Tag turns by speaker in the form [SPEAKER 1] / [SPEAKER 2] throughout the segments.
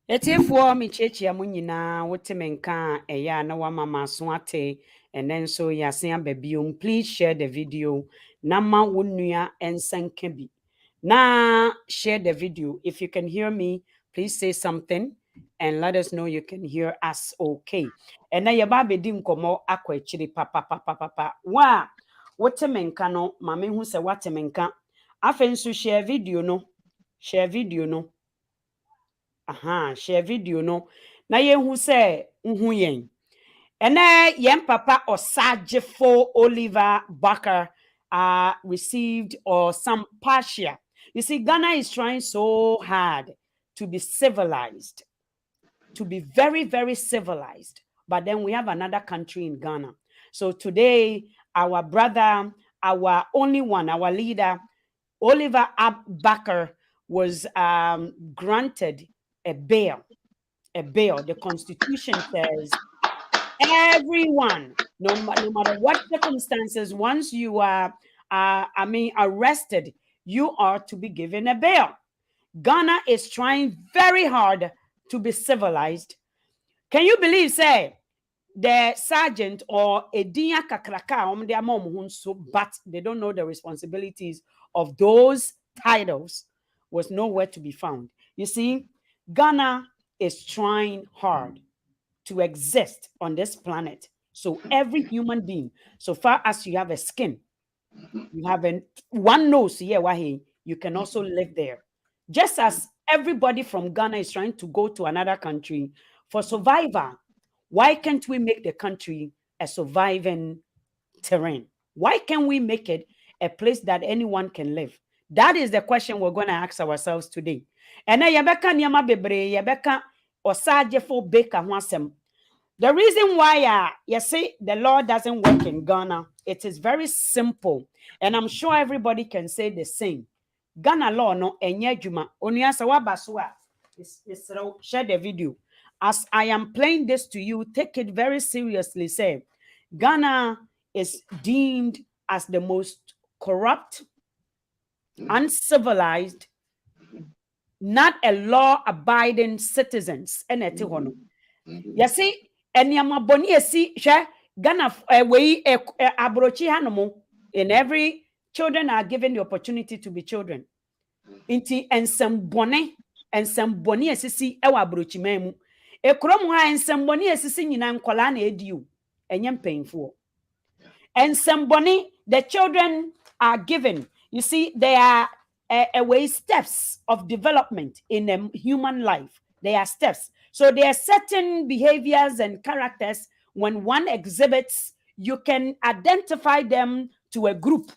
[SPEAKER 1] Etiefo mi chechia mu nyina wote menka eya na wama maso ate and then so yase ababiom. Please share the video nama wonua ensanka bi na share the video. If you can hear me, please say something and let us know you can hear us okay. And na yeba bedi nkomo akwa chiri papa wa wote menka no mame hu se wate menka afenso share video no share video no na yehu se nhu yen ene yen papa Osagyefo Oliver BARKER received or some partial. You see, Ghana is trying so hard to be civilized, to be very, very civilized, but then we have another country in Ghana. So today our brother, our only one, our leader Oliver BARKER was granted a bail. The Constitution says everyone, no matter what circumstances, once you are, arrested, you are to be given a bail. Ghana is trying very hard to be civilized. Can you believe, say, the sergeant or a dinya kakraka, but they don't know the responsibilities of those titles was nowhere to be found. You see, Ghana is trying hard to exist on this planet. So every human being, so far as you have a skin, you have one nose here, you can also live there. Just as everybody from Ghana is trying to go to another country for survival, why can't we make the country a surviving terrain? Why can't we make it a place that anyone can live? That is the question we're going to ask ourselves today. And yabeka niyama bebre, yabeka Osagyefo beka hwasem. The reason why you see the law doesn't work in Ghana, it is very simple. And I'm sure everybody can say the same. Ghana law no enye juma. Onuasa wabaswa. Share the video. As I am playing this to you, take it very seriously. Say, Ghana is deemed as the most corrupt, uncivilized, not a law-abiding citizens. You see, enyama boni esi she Ghana we abrochi hanomo. In every children are given the opportunity to be children. Inti ensembone esisi ewa abrochi memu. Ekrom ha ensembone esisi nyina nkola na ediu. Enyem painful. Ensembone, the children are given. You see, they are way steps of development in a human life. They are steps. So there are certain behaviors and characters when one exhibits, you can identify them to a group.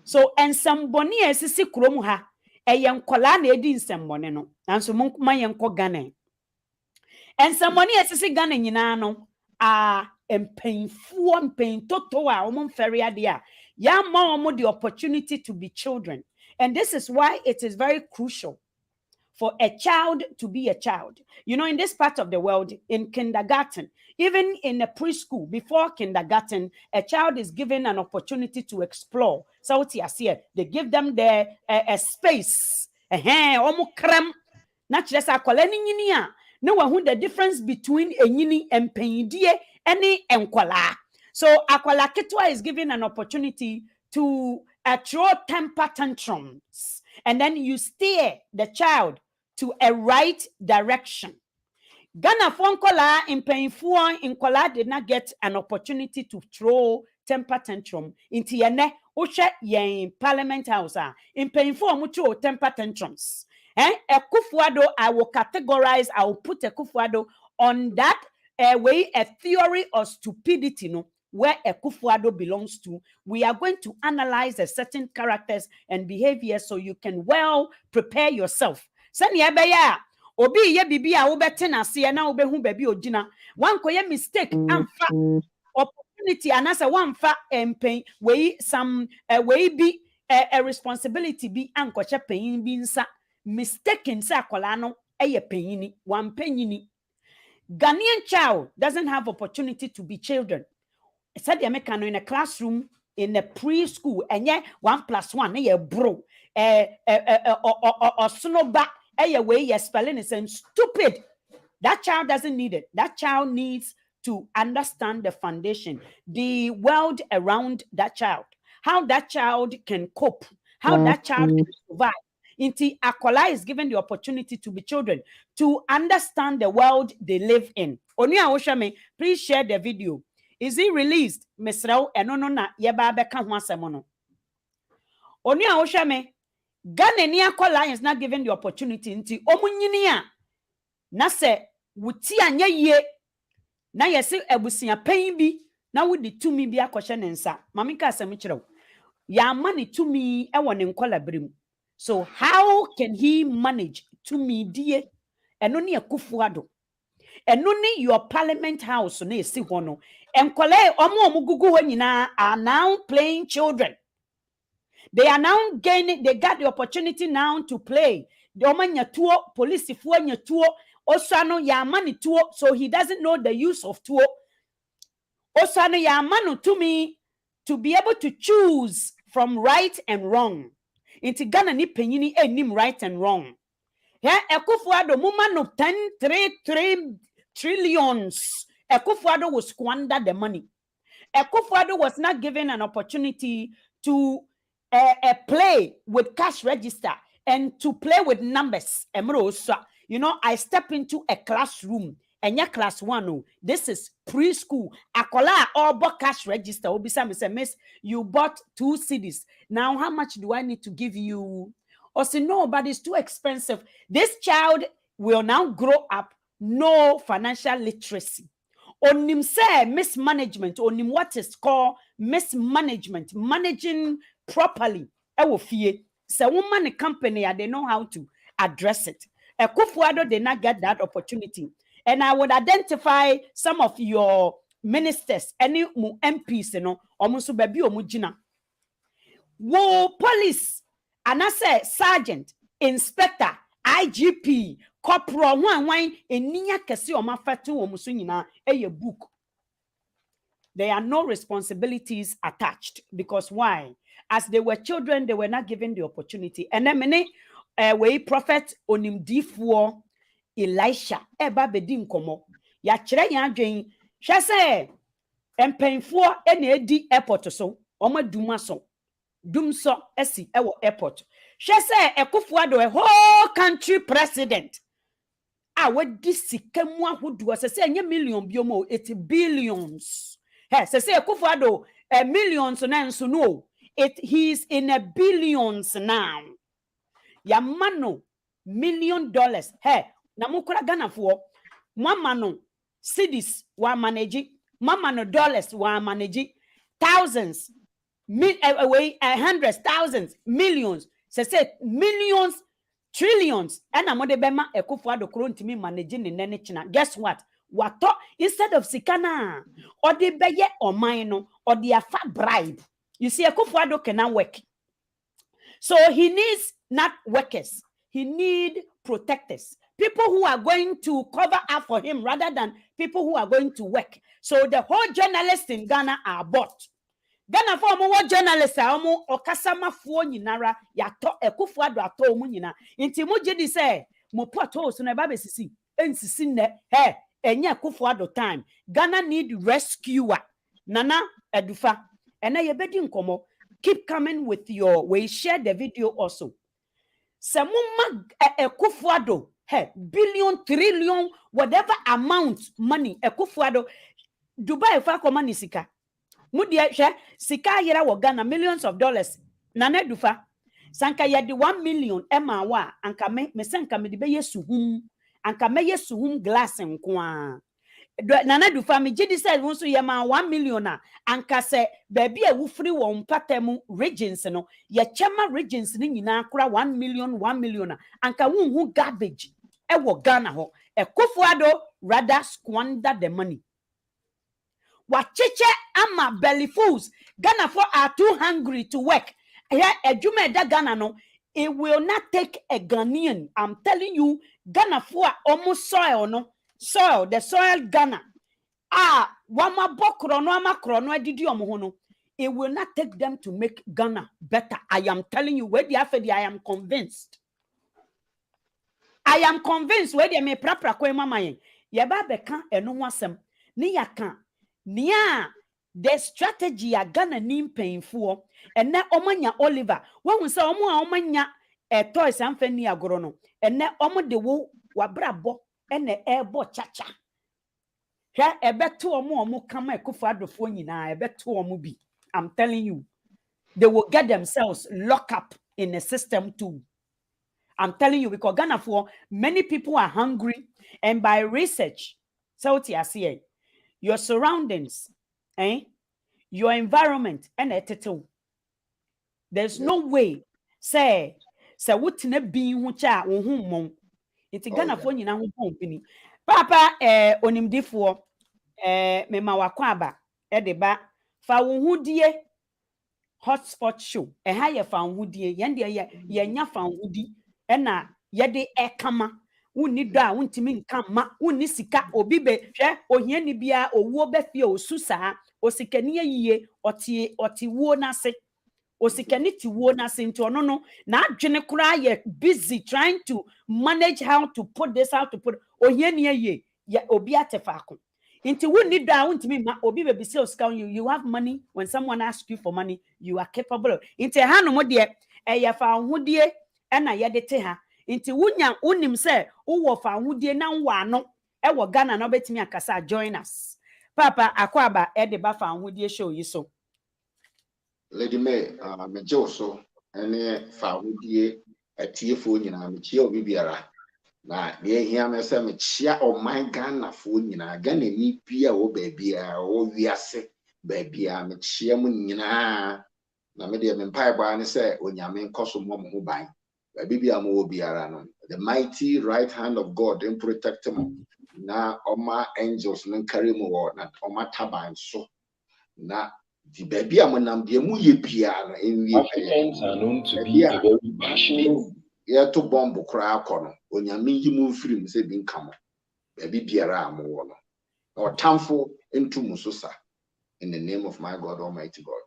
[SPEAKER 1] So ensemboni esisi kurom ha eyenkola na edi nsemboni no. Nanso monkuma yenko Ghana. Ensemboni esisi Ghana nyina no mpain toto a omomfere ade a ya ma omo the opportunity to be children. And this is why it is very crucial for a child to be a child. You know, in this part of the world, in kindergarten, even in a preschool, before kindergarten, a child is given an opportunity to explore. So they give them a space. Omo krem. Not just a koleni no one the difference between a yini and peindie any enkwala. So akwala ketwa is given an opportunity to throw temper tantrums, and then you steer the child to a right direction. Ghana fonkola in painful in kola did not get an opportunity to throw temper tantrum into yene ushe yen parliament house in painful mucho temper tantrums. Ekufuado, I will put Ekufuado on that way, a theory of stupidity, no, where Ekufuado belongs to. We are going to analyze a certain characters and behaviors so you can well prepare yourself. Sani ya obi ye bibi a wobetena se na obehu baby ogina wan koye mistake amfa opportunity anasa wanfa pain we some we be a responsibility be ankoche pain bi nsa mistaken say akwala no eye penyini, one penyini. Ghanaian child doesn't have opportunity to be children. Said the American in a classroom in a preschool, and yeah, 1+1, yeah, bro, or snowback, way you're spelling is stupid. That child doesn't need it. That child needs to understand the foundation, the world around that child, how that child can cope, how that child can survive. Inti Akola is given the opportunity to be children, to understand the world they live in. Onia Oshame, please share the video. Is it released? Mesrao enono na yeba beka ho asemono. Onia Oshame, Ghana ni Akola is not given the opportunity inti omunyini a na se wuti anya ye na yesi ebusia pen bi na wudi tumi bi akohye ne nsa. Mami ka asem kirew. Ya ma ne tumi e wo ne nkola brem. So how can he manage tumi die? Eno ne Akufo Addo. Eno ne your parliament house na esi ho no. Enkole omo gugu ho nyina are now playing children. They are now gaining, they got the opportunity now to play. The omanya tuo, police fuo nya tuo, osano ya mani tuo, so he doesn't know the use of tuo. Osano ya manu to me to be able to choose from right and wrong. Inti Ghana ni penyini nim right and wrong. Yeah, Akufo Addo muma no 3 trillions. Akufo Addo will squander the money. Akufo Addo was not given an opportunity to play with cash register and to play with numbers. You know, I step into a classroom and your class 1. Oh, this is preschool. Akola or bought cash register. Obisa me say, miss, you bought 2 CDs. Now, how much do I need to give you? Or say, no, but it's too expensive. This child will now grow up, no financial literacy. Onim say mismanagement, onim what is called mismanagement, managing properly. Ewo fie. Se woman company, they know how to address it. Akufo Addo did not get that opportunity. And I would identify some of your ministers, any MPs, you know, almost baby omujina. Wo police, and I say sergeant, inspector, IGP, corporal, one eniya kesi omafatu omusunyina eye book. There are no responsibilities attached because why? As they were children, they were not given the opportunity. And then many way prophet onimdifuo Elisha eba bedim komo ya kire ya adwen hwe se empenfo ene edi airport so omo duma so dum so esi ewo airport hwe se Akufo Addo a whole country president a wadi sikamu ahodo se enye million biomo 80 billions se Akufo Addo millions na nso no he's in a billions now yamano $1 million na mukura Ghana for mama no cities wa manage mama no dollars wa manage thousands hundreds thousands millions say millions trillions and amode bema Akufo Addo kro ntimi manage ne nene china. Guess what? Wato instead of sikana or the beye or mine no or the afa bribe. You see Akufo Addo cannot work. So he needs not workers. He need protectors. People who are going to cover up for him rather than people who are going to work. So the whole journalists in Ghana are bought. Ghana for more journalists are more okasama fuo nyinara ya to Akufo Addo ato mu nyina. Inti mo jedi say mo poto so na ba besisi ensisi ne enye Akufo Addo time. Ghana need rescuer. Nana Edufa. Ena yebedi nkomo. Keep coming with your we share the video also. Samuma Akufo Addo billion, trillion, whatever amount money Akufo Addo Dubai fa ko mani sika. Mudie hwe sika yera wo Ghana millions of dollars. Nana Dufa sanka yedi 1 million ema wa anka me senka me de be yesuhum anka me yesuhum glass nko Nana Dufa me gidi say won so yema 1 million anka se baby a wufri won patemu regions no ye chema regions ni nyina akura 1 million anka won garbage e wo Ghana ho Akufo Addo rather squander the money. Wachiche ama belly fools. Ghana for are too hungry to work. Here, a Juma da Ghana no. it will not take a Ghanaian. I'm telling you, Ghana for almost soil, no soil, the soil Ghana. Wama bokrono ama krono edidi omohono. It will not take them to make Ghana better. I am telling you, where the afedi, I am convinced. I am convinced where they may prapra kwe mama yen. Yeba beka eno wasem. Ni yaka. Niya the strategy ya Ghana nim painful. And na omanya Oliver. When we say omanya toys and feni agorono. And na omo de wo wabrabo ene ebo chacha. Here ebeto omo kama ekufa adofo nyina ebeto omo bi. I'm telling you, they will get themselves locked up in a system too. I'm telling you, because Ghana for many people are hungry, and by research, so what you see, your surroundings, your environment, and etc. There's no way, say what ne be hucha mon. It's Ghana for you now company. Papa onimdifo me mawakwaba edeba fa wo die hotspot show ha ye fa wo die yende ye nya fa wo di na ye de ekama wonni do a wontimi nka ma wonni sika obi be hwe ohia ni bia owuo be fie osusa osikani yiye oti wo na se osikani ti wo na se nti ono no na adwene kura ye busy trying to manage how to put this out to put ohia ni ye obi atefako. Into who need that won't mean obi baby sales count you have money when someone asks you for money, you are capable of. Into hano mo de ya fa ahudie na ye de te ha. Into wunya unim say wo fa ahudie na nwa no e wo Ghana na obetimi akasa join us. Papa akwaba e de ba fa ahudie show yi so.
[SPEAKER 2] Lady May me joso ene fa ahudie atiefo nyina me chia obi biara. Na ye hia me se me chia o my Ghana fo nyina Ghana ni bia wo baabia wo wiase baabia me chia mu nyina na me de me pai ba ne se onyame nkoso mo ho ban baabia mo wo biara no the mighty right hand of God in protect them na oma angels no carry mo wo na oma taban so na di baabia mo nam de mu ye bia no enwie
[SPEAKER 3] Africans are known to be a very passionate.
[SPEAKER 2] Yeah, to bomb cry corner. When you mean you move free, say being come. Baby Biara Mono. Or Tamfo into Mususa. In the name of my God, Almighty God.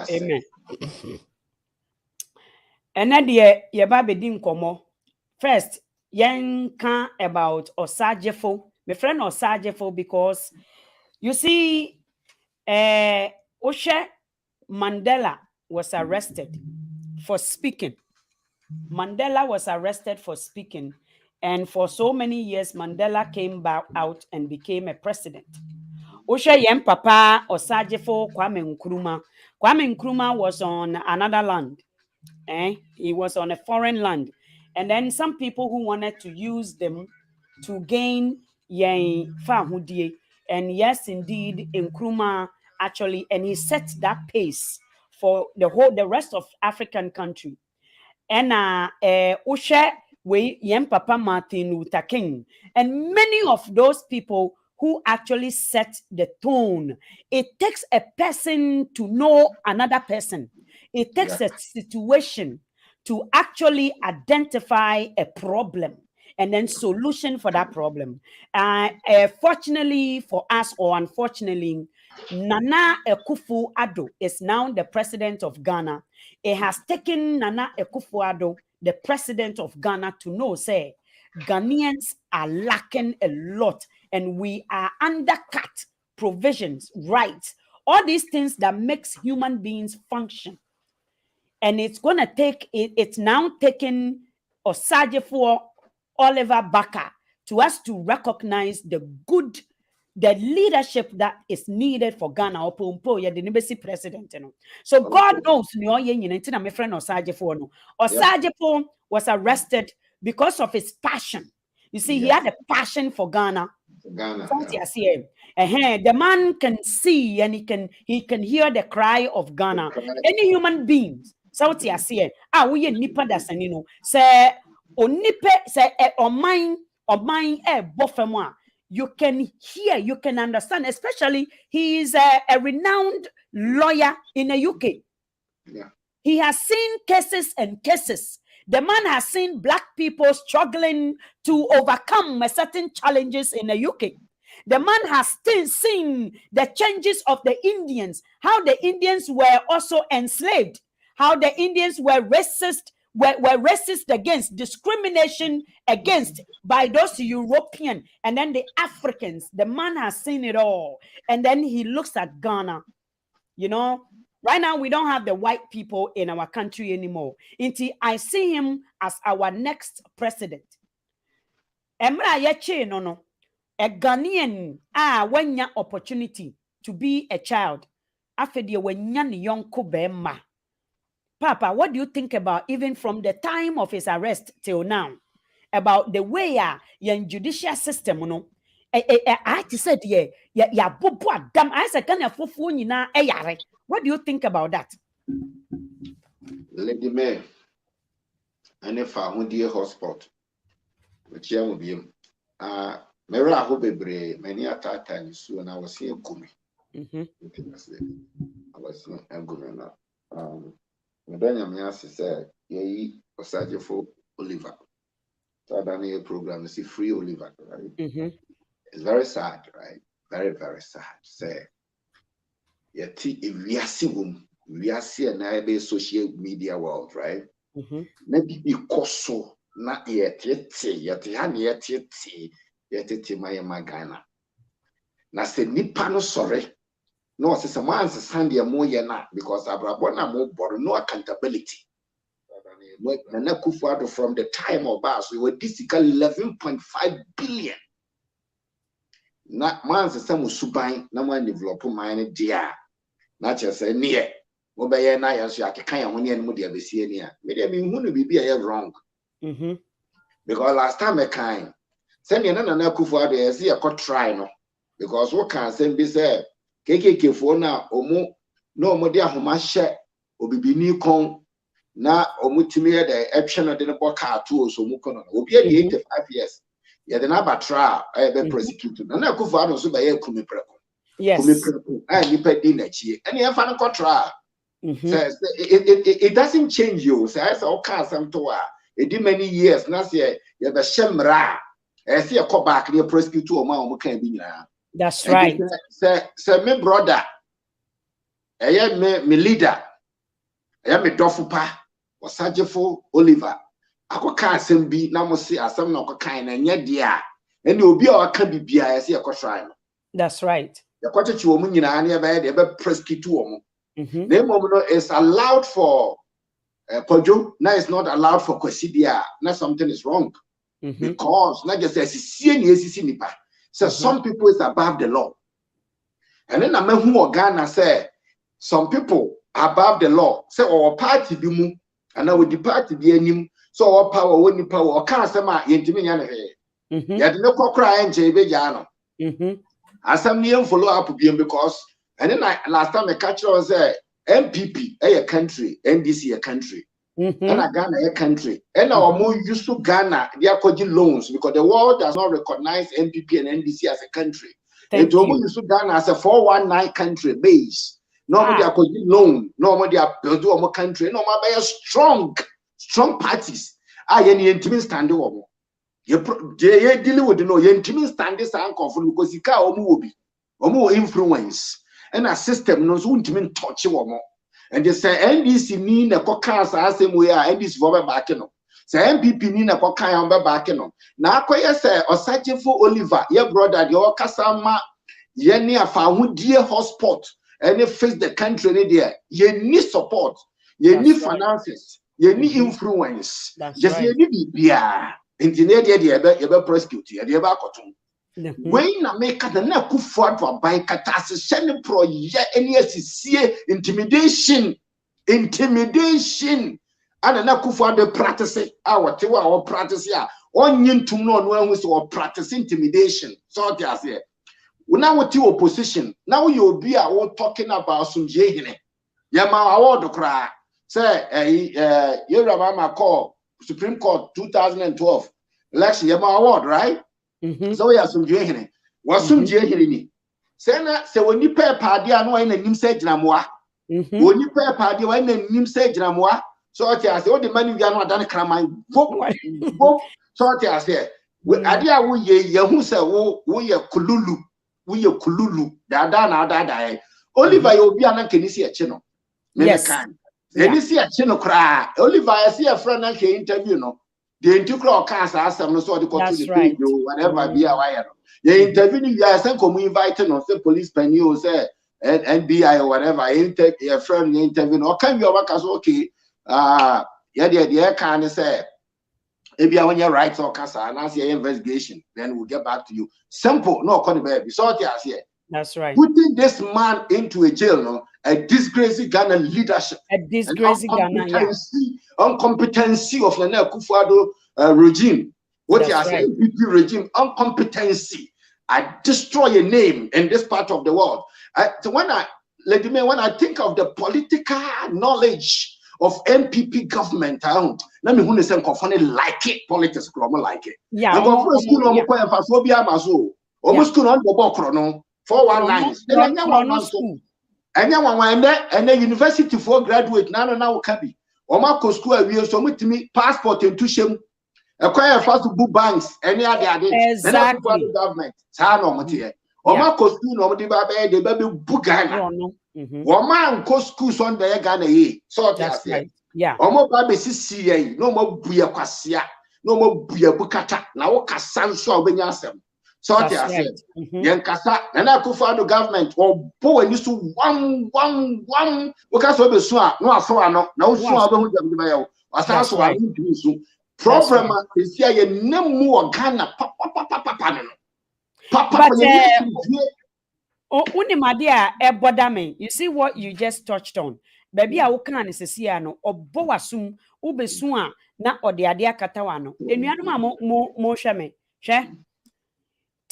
[SPEAKER 1] Amen. And then ye baby dim komo. First, yen can about Osagyefo. My friend Osagyefo, because you see, Oshe Mandela was arrested for speaking. Mandela was arrested for speaking, and for so many years, Mandela came back out and became a president. Osha yem papa Osagyefo Kwame Nkrumah. Kwame Nkrumah was on another land. He was on a foreign land. And then some people who wanted to use them to gain yen fahudie. And yes, indeed, Nkrumah actually, and he set that pace for the rest of African country. And Ushe we yem papa Martin Luther King, and many of those people who actually set the tone. It takes a person to know another person. It takes a situation to actually identify a problem and then solution for that problem. Fortunately for us, or unfortunately, Nana Addo is now the president of Ghana. It has taken Nana Addo, the president of Ghana, to know, say, Ghanaians are lacking a lot and we are undercut provisions, rights, all these things that makes human beings function. And it's going to take, it's now taken Osagyefo Oliver BARKER to us to recognize the leadership that is needed for Ghana. The embassy president. So God knows, my friend Osagyefo. Osagyefo was arrested because of his passion. You see, he had a passion for Ghana. The man can see and he can hear the cry of Ghana. Any human beings. So what you see, we nipa dasanino. Say onipe say or mine bofemwa. You can hear, you can understand, especially he is a renowned lawyer in the UK.
[SPEAKER 2] Yeah.
[SPEAKER 1] He has seen cases and cases. The man has seen black people struggling to overcome certain challenges in the UK. The man has still seen the changes of the Indians, how the Indians were also enslaved, how the Indians were racist, were racist against, discrimination against by those European and then the Africans. The man has seen it all. And then he looks at Ghana. You know, right now we don't have the white people in our country anymore. Until I see him as our next president. Emra yeche no. A Ghanaian when ya opportunity to be a child. After the when young Kubema. Papa, what do you think about even from the time of his arrest till now? About the way your judicial system, I said, yeah, bobo adam. I said, can you what do you think about that?
[SPEAKER 2] Lady May, and if I would dear hotspot, which I will be Mera Hobebre, many a time soon I was here Gumi. I was in Gumi. Madonna Miasi said, ye Osagyefo Oliver. So I done a program to see free Oliver, right? It's very sad, right? Very, very sad. Say, yet if we are seeing an social media world, right? Maybe because so not yet my Ghana. Na se nipa no sorry. No, say someone is Sunday more na because Abrabona more board, no accountability. Nana Akufo-Addo from the time of us, we were basically 11.5 billion. Na man se some suban na man develop mine dia. Na che say near. Mo be ye na ya so akeka ya hone ene mo dia besie ni a. Me dia me hu no bibia ye wrong. Because last time I came, send you Nana Akufo-Addo ye see a try no. Because what can send be say KKK for na omo no mo dia homa hye obibini kon na omutimi de option de no boka to so mu kono obi e 85 years ye de na batra be prosecute na Akufo-Addo so be ye kumi preko.
[SPEAKER 1] Yes,
[SPEAKER 2] kumi preko ni pedi na chie ene ye fa no kontra it doesn't change you say o ka sam to a e di many years na say ye be shemra e say e ko back ne prosecute o ma o mu kan bi nyina.
[SPEAKER 1] That's right.
[SPEAKER 2] Say me brother, me leader, me dofupa, Osagyefo Oliver. Ako ka asem bi na mo se asem na ko kan na nya dia. Ene obi a waka bibia ya se e ko try no.
[SPEAKER 1] That's right.
[SPEAKER 2] Ya ko techi wo mu nyina na e be prosecute wo mu. Na mo no is allowed for Kojo, now it's not allowed for Kwesidia. Now something is wrong. Because not just as nipa. So some people is above the law. And then I met who Ghana say some people above the law. Say our party be mu and now with the party be anim. So our power woni power or can't say my intimi yana he. Ya no cry and jebe jano. Asam ni follow up because and then last time I catch was MPP a country, NDC a country. And Ghana a country. And our more used to Ghana, they are calling loans because the world does not recognize MPP and NDC as a country. It used to Ghana as a 419 country base. Normally they are calling loan. Normally they are building a country. Normally they are strong parties. Any intimate standing over. You dealing with no intimate standing and conflict because you can't omu influence. And a system knows won't mean touch you. And they say NDC need a cockers as same way NDC for backing up. Say MPP need a cockay on backing up. Now, I say Osagyefo Oliver, your brother, your Kasama, ye near found dear hotspot, and you face the country there. You need support, you need finances, you need influence. Just you need beer. Engineer, you prosecute, you ever cotton. When I make the Akufo-Addo by Katasi, send pro ye any intimidation, and an Akufo-Addo practice our tewa or practice ya on yin to know when we saw practice intimidation. So they are here. Now with your opposition, now you'll be all talking about some jehine. Yama award cry. Say you remember call Supreme Court 2012 election Yama award, right? So we are some jehine. Was some jehine. Say when you pay party, I know in a nim say Jinamoa. Oni pepa de when nim say gyinamoa so oti ase o de mani wia no adan kraman go so oti ase ade a wo ye hu se wo ye kululu da na Oliver you obi anan kenisi eche no me kan kenisi eche no kra Oliver ya see a friend na hwe interview no the intikro ka asem no so the go to the page whatever be a wire no the interview ni ya say come invite no say police penny say NBI or whatever your friend interview no can you work as okay yeah the can say if you want your rights or casa and as your investigation then we'll get back to you simple no call the baby so
[SPEAKER 1] that's right.
[SPEAKER 2] Putting this man into a jail, no, a disgracing Ghana leadership,
[SPEAKER 1] a disgracing Ghana,
[SPEAKER 2] incompetency of the Nana Addo regime. What you are saying, NPP regime, incompetency. I destroy a name in this part of the world. So when I think of the political knowledge of NPP government, let me say like it, politics, like it.
[SPEAKER 1] Yeah.
[SPEAKER 2] Almost school on the 419 and then university for graduate now can be Omako school we so mutimi passport and tuition acquire first book banks any other
[SPEAKER 1] exactly
[SPEAKER 2] government no motie Omako school no de baby book Ghana Woman ko school son de Ghana ye so that's right.
[SPEAKER 1] Yeah
[SPEAKER 2] Omo baby sisi no mo buya kwasia no mo buya bukata na wo kasa so obenya asem. So I said, Yankasa, and I could find the government or boy used to one because of the swap, no, so I know, no, so I don't know. I problem is here, no more Ghana, Papa,
[SPEAKER 1] you see what you just touched on. Baby, I can is a siano or boasum, ubesua, na or the idea catawano. And you know, more shame, share.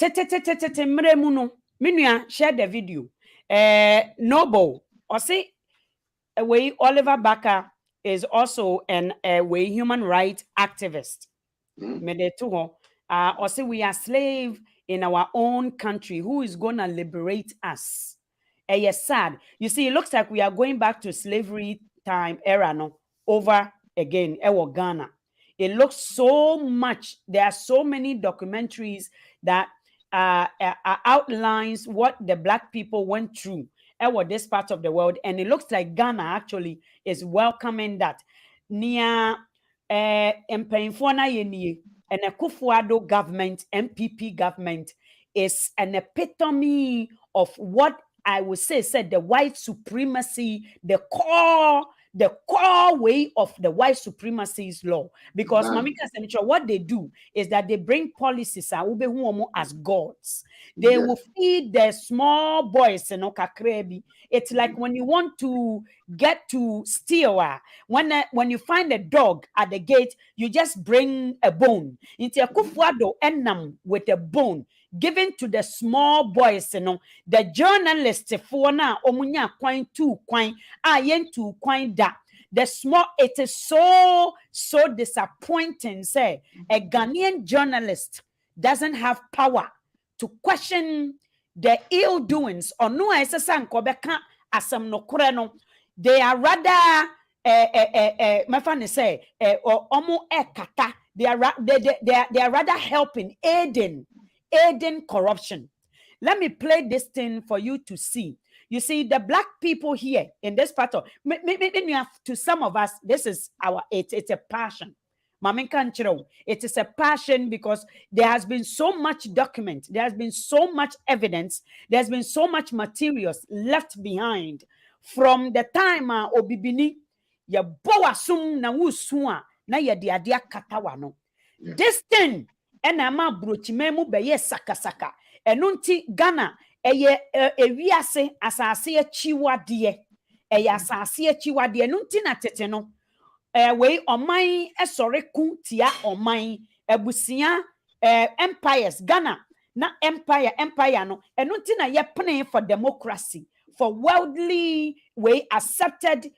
[SPEAKER 1] Mremuno minua share the video Noble or say a way Oliver Barker is also a way human rights activist or say we are slave in our own country. Who is gonna liberate us? Yes, sad. You see, it looks like we are going back to slavery time era no over again. Ghana. It looks so much. There are so many documentaries that outlines what the Black people went through at this part of the world, and it looks like Ghana actually is welcoming that. Near Mpanyinfoɔ yenie and a Akufo Addo government, MPP government, is an epitome of what I would say said the white supremacy, the core way of the white supremacy's law. Because Mamika Semicho, what they do is that they bring policies as gods. They will feed the small boys in Okakrebi. It's like when you want to get to steal, when you find a dog at the gate, you just bring a bone. Into a kufuado enam with a bone given to the small boys, the journalists for now, omunya kwine two kwine, yen two kwine da. The small, it is so disappointing. Say a Ghanaian journalist doesn't have power to question the ill doings or no asam no kureno. They are rather my friend say or omo kata. They are rather helping, aiding corruption. Let me play this thing for you to see. You see, the Black people here in this part of to some of us, this is it's a passion. It is a passion because there has been so much document, there has been so much evidence, there's been so much materials left behind from the time Obibini ya boasum na wusua na ya diadia katawano. This thing enama brochimemu beye sakasaka enunti Ghana eye ewiase asase achiwade eye asase achiwade enunti na tete no we oman esore ku tia oman ebusia empires Ghana na empire no enunti na ye pene for democracy, for worldly way accepted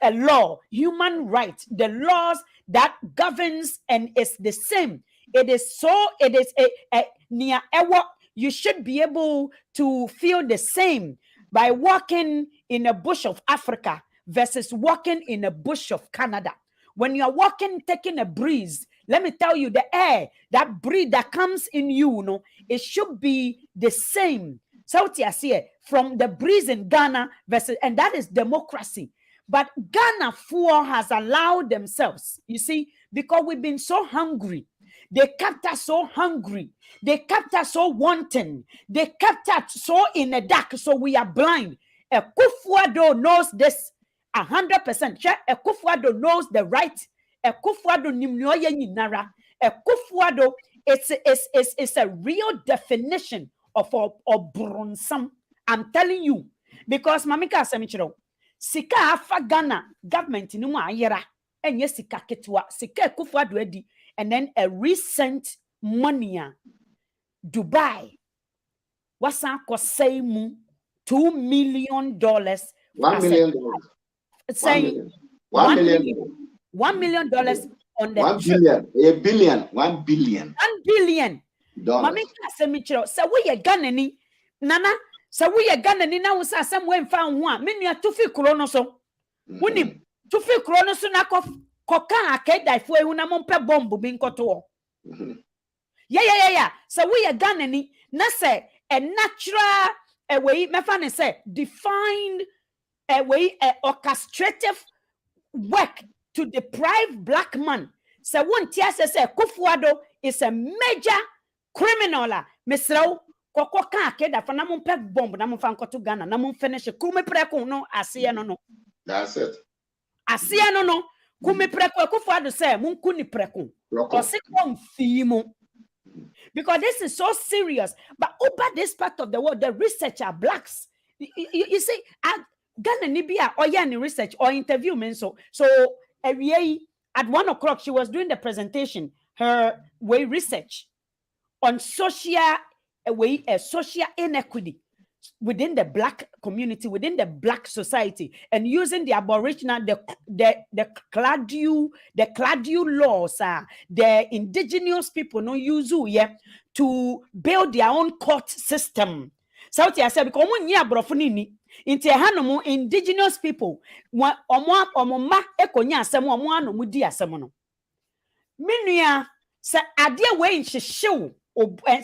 [SPEAKER 1] a law, human rights, the laws that governs and is the same. It is a near ever. You should be able to feel the same. by walking in a bush of Africa versus walking in a bush of Canada. When you are walking, taking a breeze, let me tell you, the air, that breeze that comes in you, it should be the same. South Asia, from the breeze in Ghana versus, and that is democracy. But Ghana has allowed themselves, you see, because we've been so hungry. They kept us so hungry. They kept us so wanting. They kept us so in the dark, so we are blind. Akufo-Addo knows this 100%. Akufo-Addo knows the right. Akufo-Addo nimnoye nyinara. Akufo-Addo, it's a real definition of bronsam. I'm telling you, because Mamika Semichiro, Sika afa Ghana government ni mu ayera enye sika ketwa sika Akufo-Addo edi. And then a recent money, Dubai, what's that say $2 million.
[SPEAKER 2] $1 million.
[SPEAKER 1] Saying
[SPEAKER 2] $1 million.
[SPEAKER 1] $1 million on the
[SPEAKER 2] 1
[SPEAKER 1] trip.
[SPEAKER 2] billion. $1 billion. $1 billion.
[SPEAKER 1] Mami Kasemichiro, so we are Ghanani, Nana, so we are Ghanani now, somewhere found one. Many are 2 feet chronoso. Winning 2 feet chronoso. Koka akeda ifo ehuna mompe bomb bin koto. Yeah. So we are Ghanani. Na say a natural a way, my fan say defined a way, orchestrative work to deprive black man. So one tia say Akufo-Addo is a major criminal. Misro koka akeda for na mompe bomb na momfa nkoto Ghana na mom finish kume preko no asiye no.
[SPEAKER 2] That's it.
[SPEAKER 1] Asiye no. Kumi preko Akufo-Addo say munkuni preko. Because this is so serious. But over this part of the world, the research are blacks. You see, Ghana Nibia or yani research or interview men so at 1 o'clock she was doing the presentation, her way research on social inequity within the black community, within the black society, and using the aboriginal, the Cladio laws, the indigenous people no use to build their own court system. So I said because into hanomu indigenous people omoma ekonya asem omo anomu di asem no. Minua say ade we nhyehyew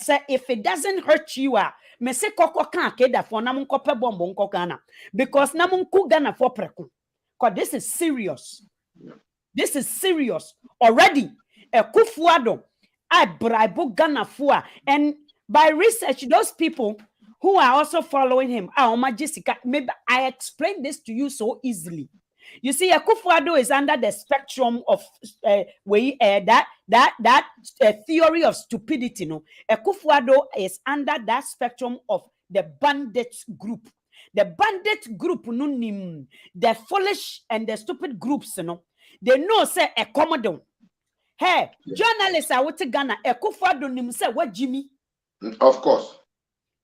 [SPEAKER 1] say if it doesn't hurt you me se koko kan akeda for na monkope bombo nko Ghana because na monku Ghana for preko. Because this is serious. This is serious already. Akufo-Addo I bribe Ghana for, and by research those people who are also following him Jessica, maybe I explained this to you so easily. You see, Akufo-Addo is under the spectrum of that theory of stupidity. No, Akufo-Addo is under that spectrum of the bandit group. The bandit group, the foolish and the stupid groups, they know say a commodon. Hey, journalists are what Ghana. Akufo-Addo nim say what Jimmy.
[SPEAKER 2] Of course.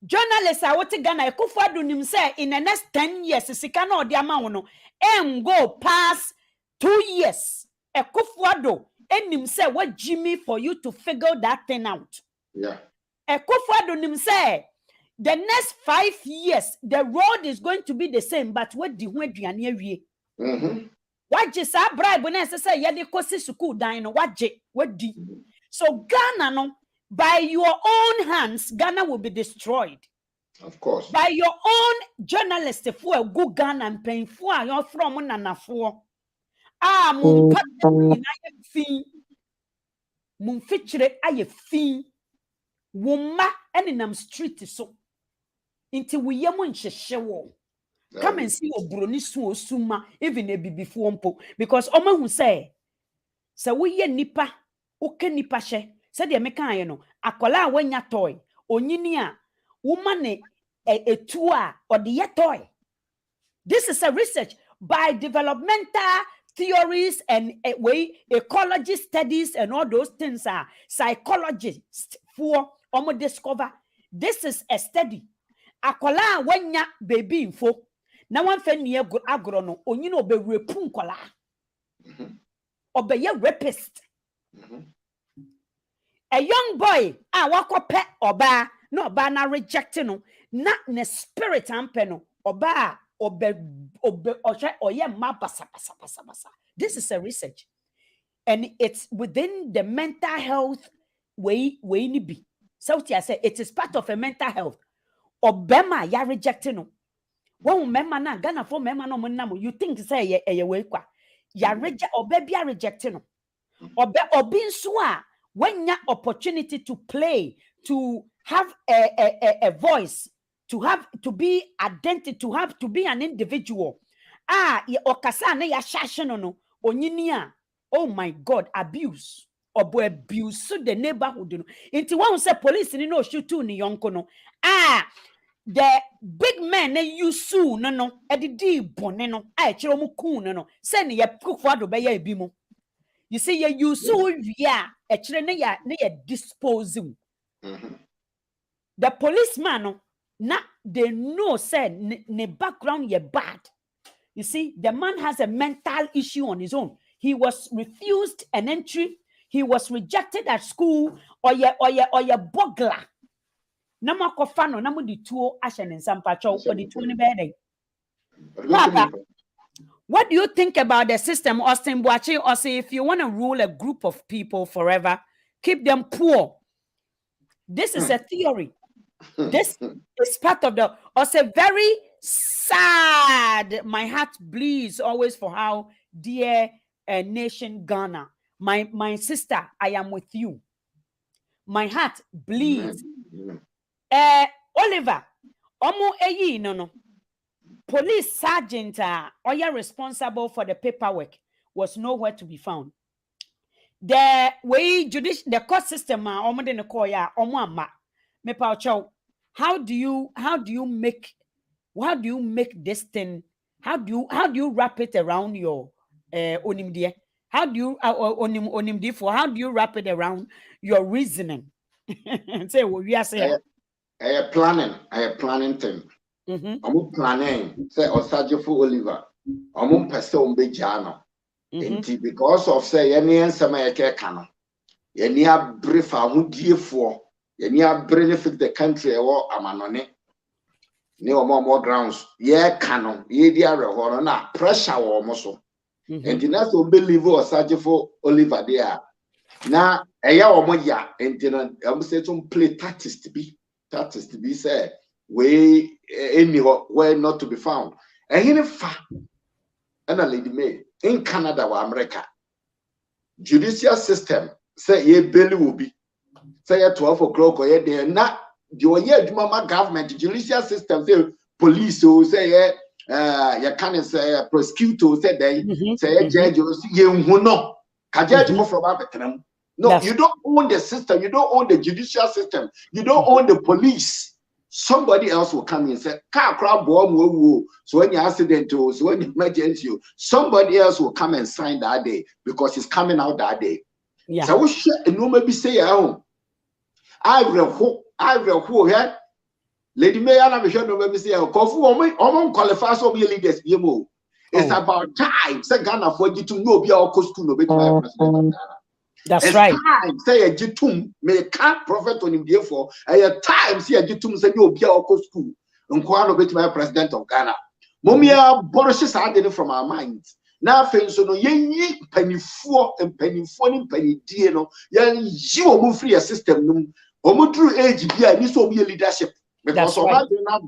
[SPEAKER 1] Journalists are what Ghana. Akufo-Addo nim say in the next 10 years, sikana odi ama and go past 2 years. Akufo-Addo nim say what Jimmy for you to figure that thing out.
[SPEAKER 2] Yeah.
[SPEAKER 1] Akufo-Addo nim say the next 5 years the road is going to be the same, but what the aduane awie. What je sa bribe na say ye de kosi school dan no what di. So Ghana no, by your own hands Ghana will be destroyed.
[SPEAKER 2] Of course.
[SPEAKER 1] By your own journalists for go Ghana and paying for your from Nana for mun fi mun feature aye fi woma eninam street so into we yemu nhyehyɛ. Come and see obroni so suma even a before mpo because omahu say we ye nipa oke nipa hye said de meka aye no akola wanya toy onyini a woman etu a or the toy. This is a research by developmental theories and ecology studies and all those things are psychologists for discover. This is a study. Akola wanya baby info. Na one fe nie agro no onyi no be repu nkola. Obeye rapist. A young boy wakope oba no oba na reject no na ne spirit ampe no oba basa. This is a research, and it's within the mental health way ni bi. So I say it is part of a mental health. Obema ya rejecting no. When memma na Ghana for memma no monam, you think say ye way kwa. Ya reject obebia rejecting no. Obin swa when ya opportunity to play, to have a voice, to be identity, to be an individual. Ye okasa na ya shashono no onyinia. Oh my God, abuse. Obo abuse the neighborhood no. Inti one say police ni no shoot ni yonko no. The big man you sue no edidi bone no chiro mu ku no say ne ye proof ado be ya ebi mu. You see you sue via chire ne ya disposing. The policeman no na they know say ne background ye bad. You see, the man has a mental issue on his own. He was refused an entry. He was rejected at school or ye bugler. Nama kofano namu di tuo ashen in sampacho or the tuo ni bede. Papa, what do you think about the system, Austin Boachi? Or say if you want to rule a group of people forever, keep them poor. This is a theory. This is part of the also very sad. My heart bleeds always for how dear nation Ghana. My sister, I am with you. My heart bleeds. Oliver, omo eyi no. Police sergeant or responsible for the paperwork was nowhere to be found. The way the court system omo de call ya omo ama. Me pa chow. How do you make this thing? How do you wrap it around your onimdie? How do you onimdie for? How do you wrap it around your reasoning? Say what we are saying.
[SPEAKER 2] I planning thing. I'm planning. Say Osagyefo Oliver. I'm person bejano. Because of say any answer my kano. Any a brief who dear for. Any a benefit the country or amanone. No more grounds. Yeah, canon. Ye dear na pressure or muscle. And the next will believe Osagyefo Oliver there. Now, a year or more, and then I'm saying to play tactics to be said, way anywhere not to be found. And in fact, and a lady may in Canada or America, judicial system say ye belly will be say at 12 o'clock or ye there not your year mama government judicial system say police who say you can't say prosecutor say they say judge you know judge from Africa. No, yes. You don't own the system. You don't own the judicial system. You don't own the police. Somebody else will come in and say, car crowd bomb. So when you accident, so when you emergency, somebody else will come and sign that day because it's coming out that day. Yeah. So we should no maybe say I will here. Lady Mayor, I'm sure no maybe say qualify so be leaders. It's about time. Say Ghana for you to know be our school no be my president of Ghana.
[SPEAKER 1] That's
[SPEAKER 2] it's
[SPEAKER 1] right.
[SPEAKER 2] Time say a jitum may can't prophet on him therefore. A time say a jitum say you be our school. Unquano be my president of Ghana. Momia borishes are from our minds. Now, friends, no ye penny four and penny dear no. You move free a system. Omudru age be a this will be a leadership because of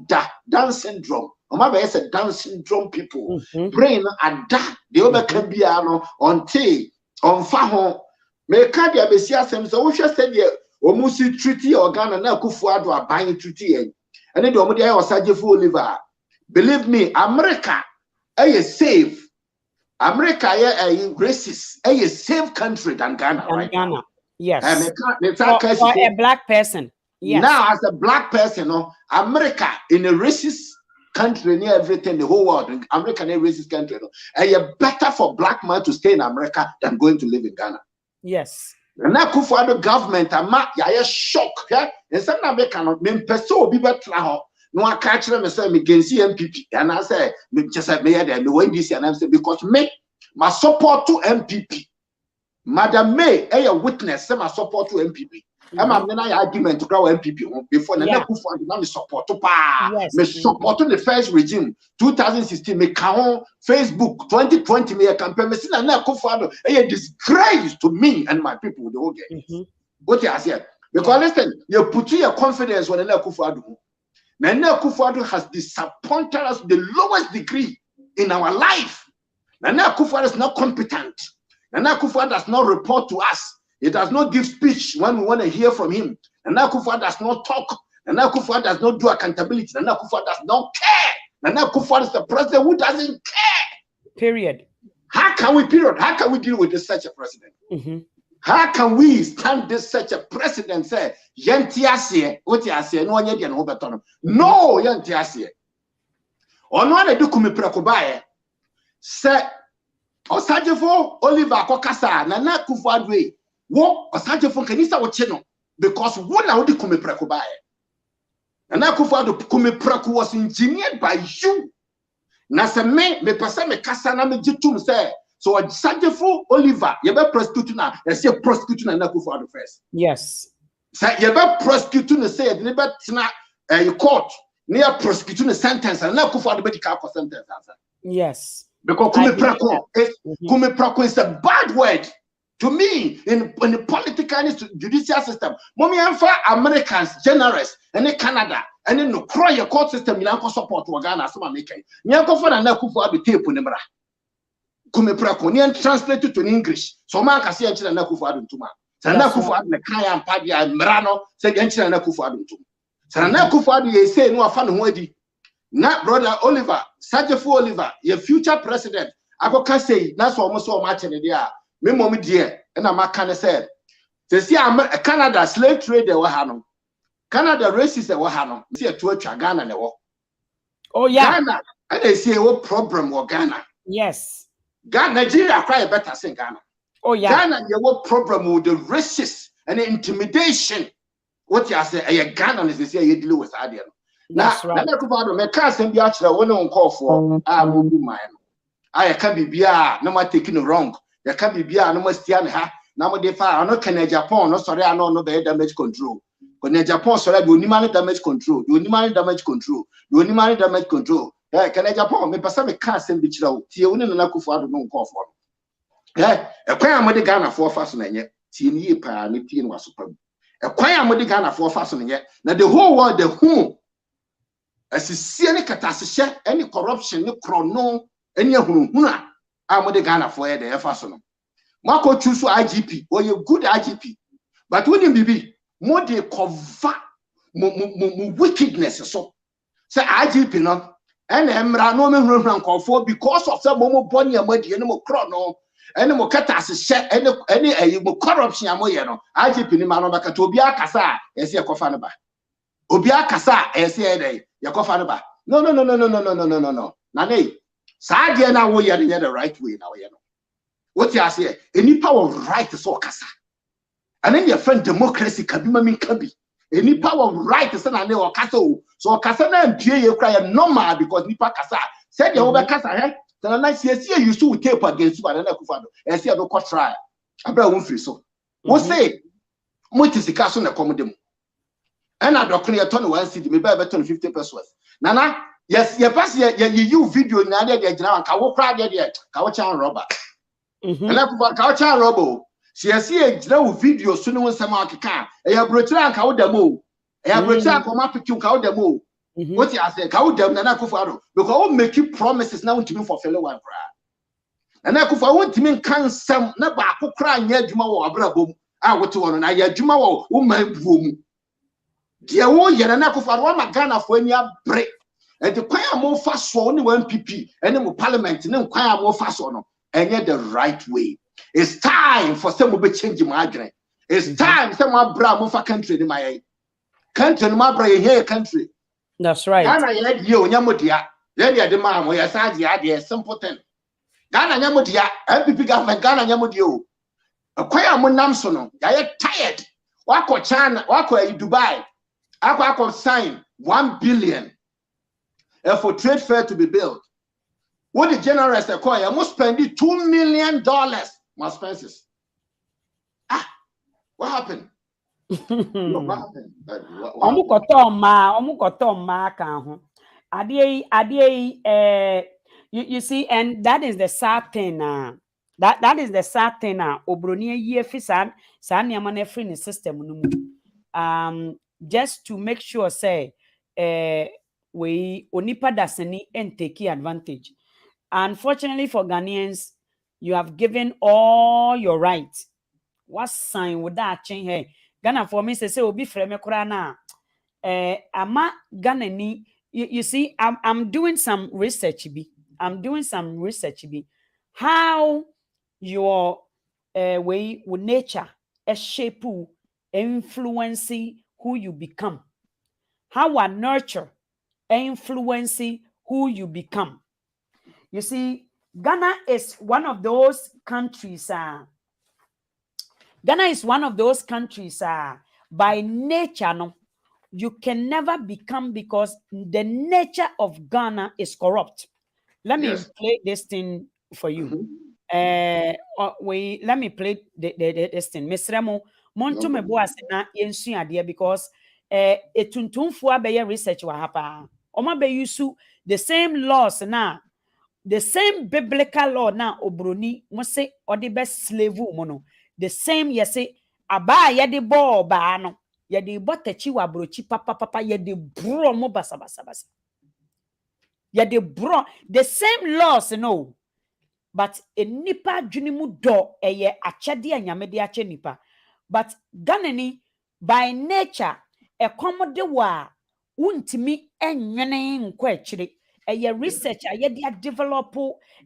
[SPEAKER 2] that Down syndrome. Omaba is a Down syndrome people. Brain and that the other can be on tea on fahon. Me can't be a Bessia so we just said, Omusi treaty or Ghana na Kufuado are buying treaty. And then the Omodia or Osagyefo Oliver. Believe me, America, is safe. America is racist, a safe country than Ghana, right?
[SPEAKER 1] Ghana,
[SPEAKER 2] now.
[SPEAKER 1] Yes.
[SPEAKER 2] For
[SPEAKER 1] a black person. Yes.
[SPEAKER 2] Now, as a black person, America in a racist country near everything, the whole world, America in a racist country, and it's better for black man to stay in America than going to live in Ghana.
[SPEAKER 1] Yes.
[SPEAKER 2] And now, the government, I'm shock. And some American men pursue be better. No, I catch them and say, me can see MPP. And I say, me just say, me there, me win this, and I say, because me, my support to MPP. Madam May, a witness, say my support to MPP. I'm not argument to grow MPP before Nana Akufo-Addo now me support me support the first regime 2016 me count Facebook 2020 me campaign me see Nana Akufo-Addo a disgrace to me and my people the whole game. What you say? Because listen, you put your confidence on Nana Akufo-Addo. Nana Akufo-Addo has disappointed us to the lowest degree in our life. Nana Akufo-Addo is not competent. Nana Akufo-Addo does not report to us. He does not give speech when we want to hear from him. Nana Akufo-Addo does not talk. Nana Akufo-Addo does not do accountability. Nana Akufo-Addo does not care. Nana Akufo-Addo is the president who doesn't care.
[SPEAKER 1] Period.
[SPEAKER 2] How can we deal with this such a president? How can we stand this such a president? Say, Yantiasie, what you say, no one yet and overturn. No, Yantiasie. Or no one do kumi prekobaye. Say, Osagyefo Oliver Kokasa, Nana Akufo-Addo. Wo Osagyefo kanisa wo cheno because what na odi kumi prekobaye. Nana Akufo-Addo kumi preko was engineered by you. Na se me pesa me kasa na me jitum say. So Osagyefo Oliver, you be prosecute na, you say prosecute na Nana Akufo-Addo first.
[SPEAKER 1] Yes.
[SPEAKER 2] Say you be prosecute na say you be tina court, near prosecute na sentence and Nana Akufo-Addo be the sentence answer.
[SPEAKER 1] Yes.
[SPEAKER 2] Because kumi preko is a bad word to me in the political and judicial system. Mommy and for Americans, generous, and in Canada, and then no cry your court system, you don't support Ghana, some making. You don't for Nana Akufo-Addo tape on the Kumi preko, you translate it to English. So man can see Nana Akufo-Addo to man. Nana Akufo-Addo the Kaya Padia Merano said Nana Akufo-Addo to. Nana Akufo-Addo you say no fan who na brother Oliver, Osagyefo Oliver, your future president. I go can say that's almost so much in the day. Me mommy dear, and I'm kind of said. They see Canada slave trade they were having. Canada racist they were having. See a tour Ghana they were.
[SPEAKER 1] Oh yeah.
[SPEAKER 2] Ghana, and they see what problem with Ghana.
[SPEAKER 1] Yes.
[SPEAKER 2] Ghana, Nigeria cry better than Ghana.
[SPEAKER 1] Oh yeah.
[SPEAKER 2] Ghana, you what problem with the racist and the intimidation. What you say, a Ghana is they say you deal with Adian.
[SPEAKER 1] That's right.
[SPEAKER 2] Nana Akufo-Addo me can't send you actually when on call for will be mine. I can't be beer, no more taking it wrong. You can't be beer, no more stealing her. Now they fire, no can Japan, no sorry, I know no better damage control. Because Japan, sorry, you need damage control, you need damage control, you need damage control. Can Japan, me person me can't send bitch out. See, you Nana Akufo-Addo no call for. A quite a mother Ghana for fasten yet. See, ye pa, me teen was superb. A quite a mother Ghana for fasten yet. Now the whole world, the whom. As you see any catastrophe, any corruption, any chrono, any huna, I'm with the Ghana for the Effason. Marco choose IGP or you good IGP, but when you be more they cover wickedness. So say IGP no, and Emrano call for because of some more bonny and muddy and more chrono, and more catastrophe, any corruption. IGP ni manobaka to be a casa, as your cofanaba. Obia kasa ese yakofana no nane sadia na wo yare the right way na wo no what you say any power of right so kasa and then your friend democracy kabima min kabi any power of right say na o kasa o so kasa na mpie ye kra normal because nipa kasa said you over kasa he na see you so tape against Nana Akufo-Addo ese do ko try abra won free so wo say mo tisika so na komodem. And I don't clear 21 city, maybe I bet 50 pesos. Nana, yes, you pass you video in the day now, Kawo Pride, Kawachan robber. And I put Kawachan robber. She has seen a video soon when some can. I have returned Kaw demo. I have returned from up to Kaw demo. What you say, Kaw dem Nana Akufo-Addo, because I will make you promises now to me for fellow one cry. And I could want to mean can some never cry near Juma or Abrabum. I want to want to Juma or woman boom. Dear wo yere na Akufo-Addo ma Ghana for any break and the kwaya mo fa so only one PP and mo parliament ne kwaya mo fa so no enye the right way. It's time for some to change my adwene. It's time some abra mo fa country ni my country no abra here country.
[SPEAKER 1] That's right.
[SPEAKER 2] Ghana ye die onyamodia ye de ma mo ye sa dia de simple thing. Ghana nyamodia MPP government Ghana nyamodia o. Kwaya mo nam so no ya tired. Wako China, wako Dubai. I could sign 1 billion for trade fair to be built. What the generous acquire, I must spend $2 million more expenses. What happened? No, what happened? What
[SPEAKER 1] Omu
[SPEAKER 2] happened?
[SPEAKER 1] koto ma ka ho. Ade you see, and that is the sad thing that is the sad thing obroni ye fi san niyama na free in the system no mu. Just to make sure say we onipa dasani and take advantage. Unfortunately for Ghanaians, you have given all your rights. What sign would that change? Hey, Ghana for me say obi frame kura na ama Ghana ni you see I'm doing some research bi. I'm doing some research bi. How your way with nature shape influence who you become. How a nurture influence who you become. You see, Ghana is one of those countries. Ghana is one of those countries. By nature, no, you can never become because the nature of Ghana is corrupt. Let me
[SPEAKER 2] Yes.
[SPEAKER 1] play this thing for you. Let me play this thing. Miss Remo, monto me boas na yensu adeɛ because etuntumfo abɛyɛ research wɔ ha paa. Ɔma bɛ use the same laws na the same biblical law na obroni mo se ɔde bɛ slave mo no. The same yɛse aba yɛde bɔ ɔbaa no yɛde bɔ tachi wɔ abrochi papa yɛde bro mo basa. Yɛde bro the same laws no. But a nipa junimu do eye achede anyame de ache nipa. But Ghanani by nature e komode wa untimi enwene nkwa achire. Eye research aye de develop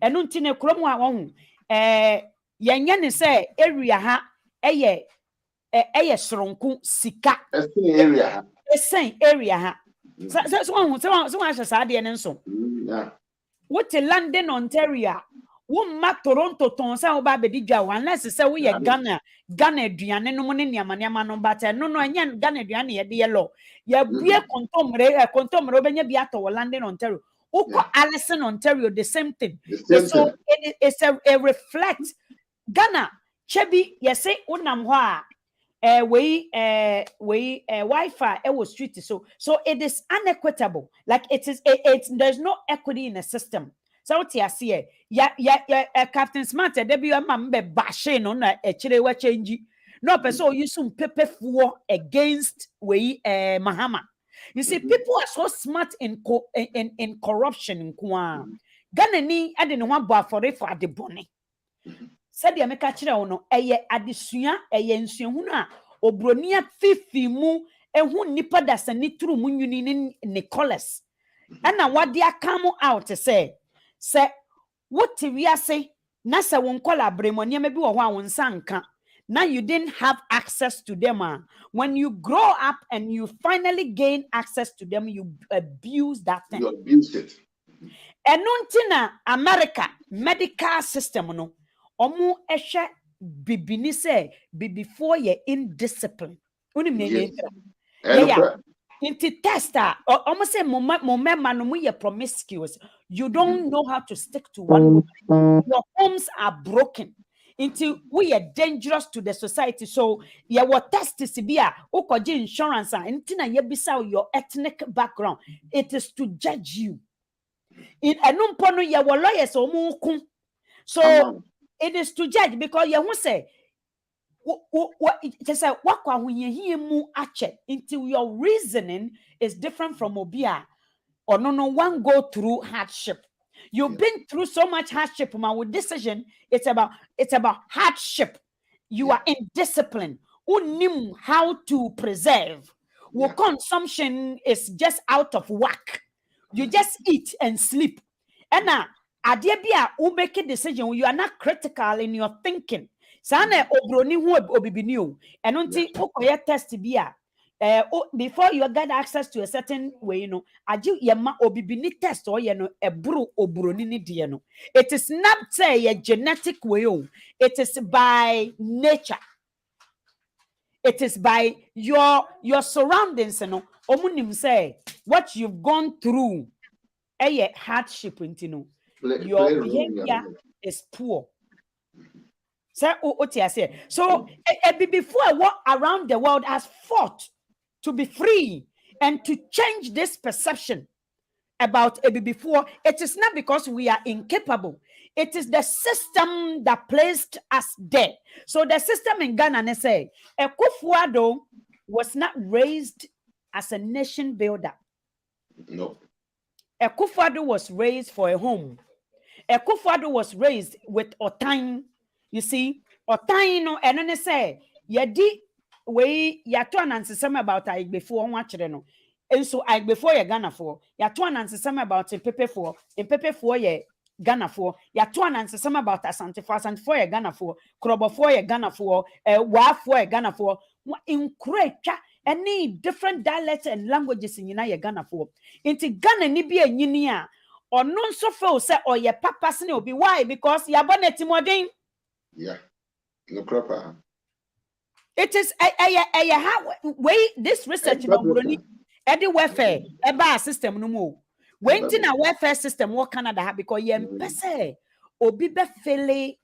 [SPEAKER 1] eno ntine krom a wo yenye ne se area ha eye soronku sika
[SPEAKER 2] area.
[SPEAKER 1] Esen area ha. So ahye sa de ne nso.
[SPEAKER 2] Yeah.
[SPEAKER 1] What London, Ontario? Woma Toronto ton sa oba bedi dwa unless say we Ghana aduane no ne niamaniama no but no enye Ghana aduane ye de law ye bue kontomre obenya bi ato London, Ontario. Uko Allison, Ontario, the same thing. So it's a reflect Ghana chebi ye say unam ho Wi-Fi was street so it is unequitable. Like it's there's no equity in the system. So what you see Captain Smart there be be bashe no na echire wa change no person use some paper for against Mahama. You see people are so smart in corruption in kwa Ghana ni ade ne ho abo for the bone said ya meka kire wo no eye adesua eye nsuahunu a obronia fifi mu ehu nipa dasani turu mu nwuni ne Nicholas ana wade akam out say what wiase na se won kola bremoni ma bi wo ho a won sanka now you didn't have access to them when you grow up and you finally gain access to them you abuse that thing.
[SPEAKER 2] You abuse it.
[SPEAKER 1] Enuntina America medical system no omu ehwe bibini say before ye indiscipline unim ne yeah inti tester omu say moma no mu ye promiscuous you don't know how to stick to one woman. Your homes are broken into we are dangerous to the society so ye what test is be a ukoje insurance intina ye bisa your ethnic background it is to judge you in enumpo no ye wo lawyers omu kun so it is to judge because you won't say just say what when you hear mu ache until your reasoning is different from obia or no one go through hardship. You've been through so much hardship, man. With decision, it's about hardship. You are in discipline. Unim how to preserve. Consumption is just out of whack. You just eat and sleep. And now, adebia who make a decision, you are not critical in your thinking. Sana obroni hu obibini o. And until okoye test bia. Before you get access to a certain way, you know, aju yema obibini test or you know ebru obroni ni die no. It is not say a genetic way. It is by nature. It is by your surroundings, you know. Omunim say what you've gone through, hardship, you know. Your behavior is poor. So before what around the world has fought to be free and to change this perception about before. It is not because we are incapable. It is the system that placed us there. So the system in Ghana, they say, Akufo-Addo was not raised as a nation builder.
[SPEAKER 2] No.
[SPEAKER 1] Akufo-Addo was raised for a home. Akufo-Addo was raised with Otan. You see, Otan, no, and then they say, Yadi, we yato anansesem about I before one no. And so I before ye Ghana for, yato anansesem about in Pepe for ye Ghana for, yato anansesem about Asante for ye Ghana for, Krobo for ye Ghana for, Wa for ye Ghana for, in Krecha, any different dialects and languages in ye Ghana for. Into Ghana ni be a yinia. Or non so feel say or your papa will be why because you are born at Timodin.
[SPEAKER 2] Yeah, no proper.
[SPEAKER 1] It is a how way this research in Eddie welfare a system no more. When in a welfare system what Canada have because you pese obi be fele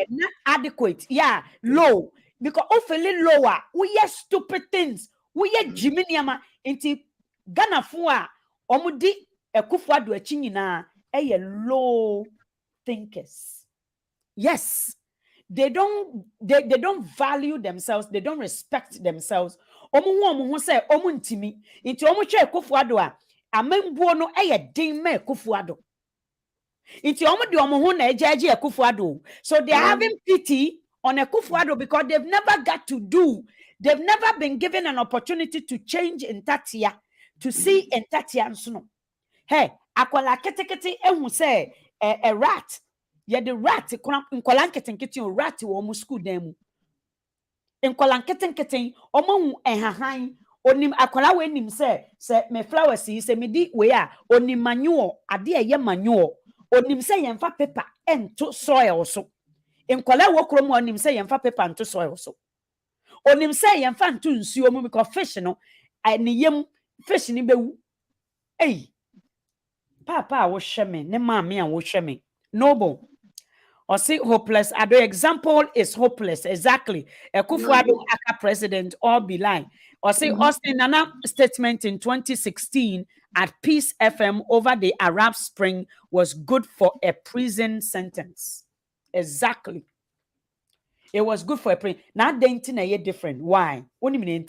[SPEAKER 1] not adequate. Yeah, low. Because often lower, we are stupid things. We are Jiminiama into Ghana for omudi Akufo-Addo achi nyina low thinkers. Yes, they don't value themselves, they don't respect themselves. Omu say omu ntimi into omu che Akufo-Addo a amembuo no din me Akufo-Addo. Into omu di omu ho na ejaji Akufo-Addo. So they are having pity on Akufo-Addo because they've never been given an opportunity to change in Tatia. To see in Tatian's no. Hey, akwala ketekete ehu say a rat. Ye the rat nkola nketenkete o rat wo mu school dan mu. Nkola nketenkete omo hu ehahan onim akwala we nim say me flowers yi say me di we a onim manure ade eye manure onim say yemfa paper ento soil so. Nkola wo krom onim say yemfa paper ento soil so. Onim say yemfa ento nsuo mu because fish no ne yem fish ni bewu. Hey, papa wo hweme ne maami a wo hweme noble or see hopeless. Addo example is hopeless exactly. Akufo-Addo aka president or be line. Or see Austin Nana statement in 2016 at Peace FM over the Arab Spring was good for a prison sentence. Exactly. It was good for a prison. Now they na different. Why? Only mean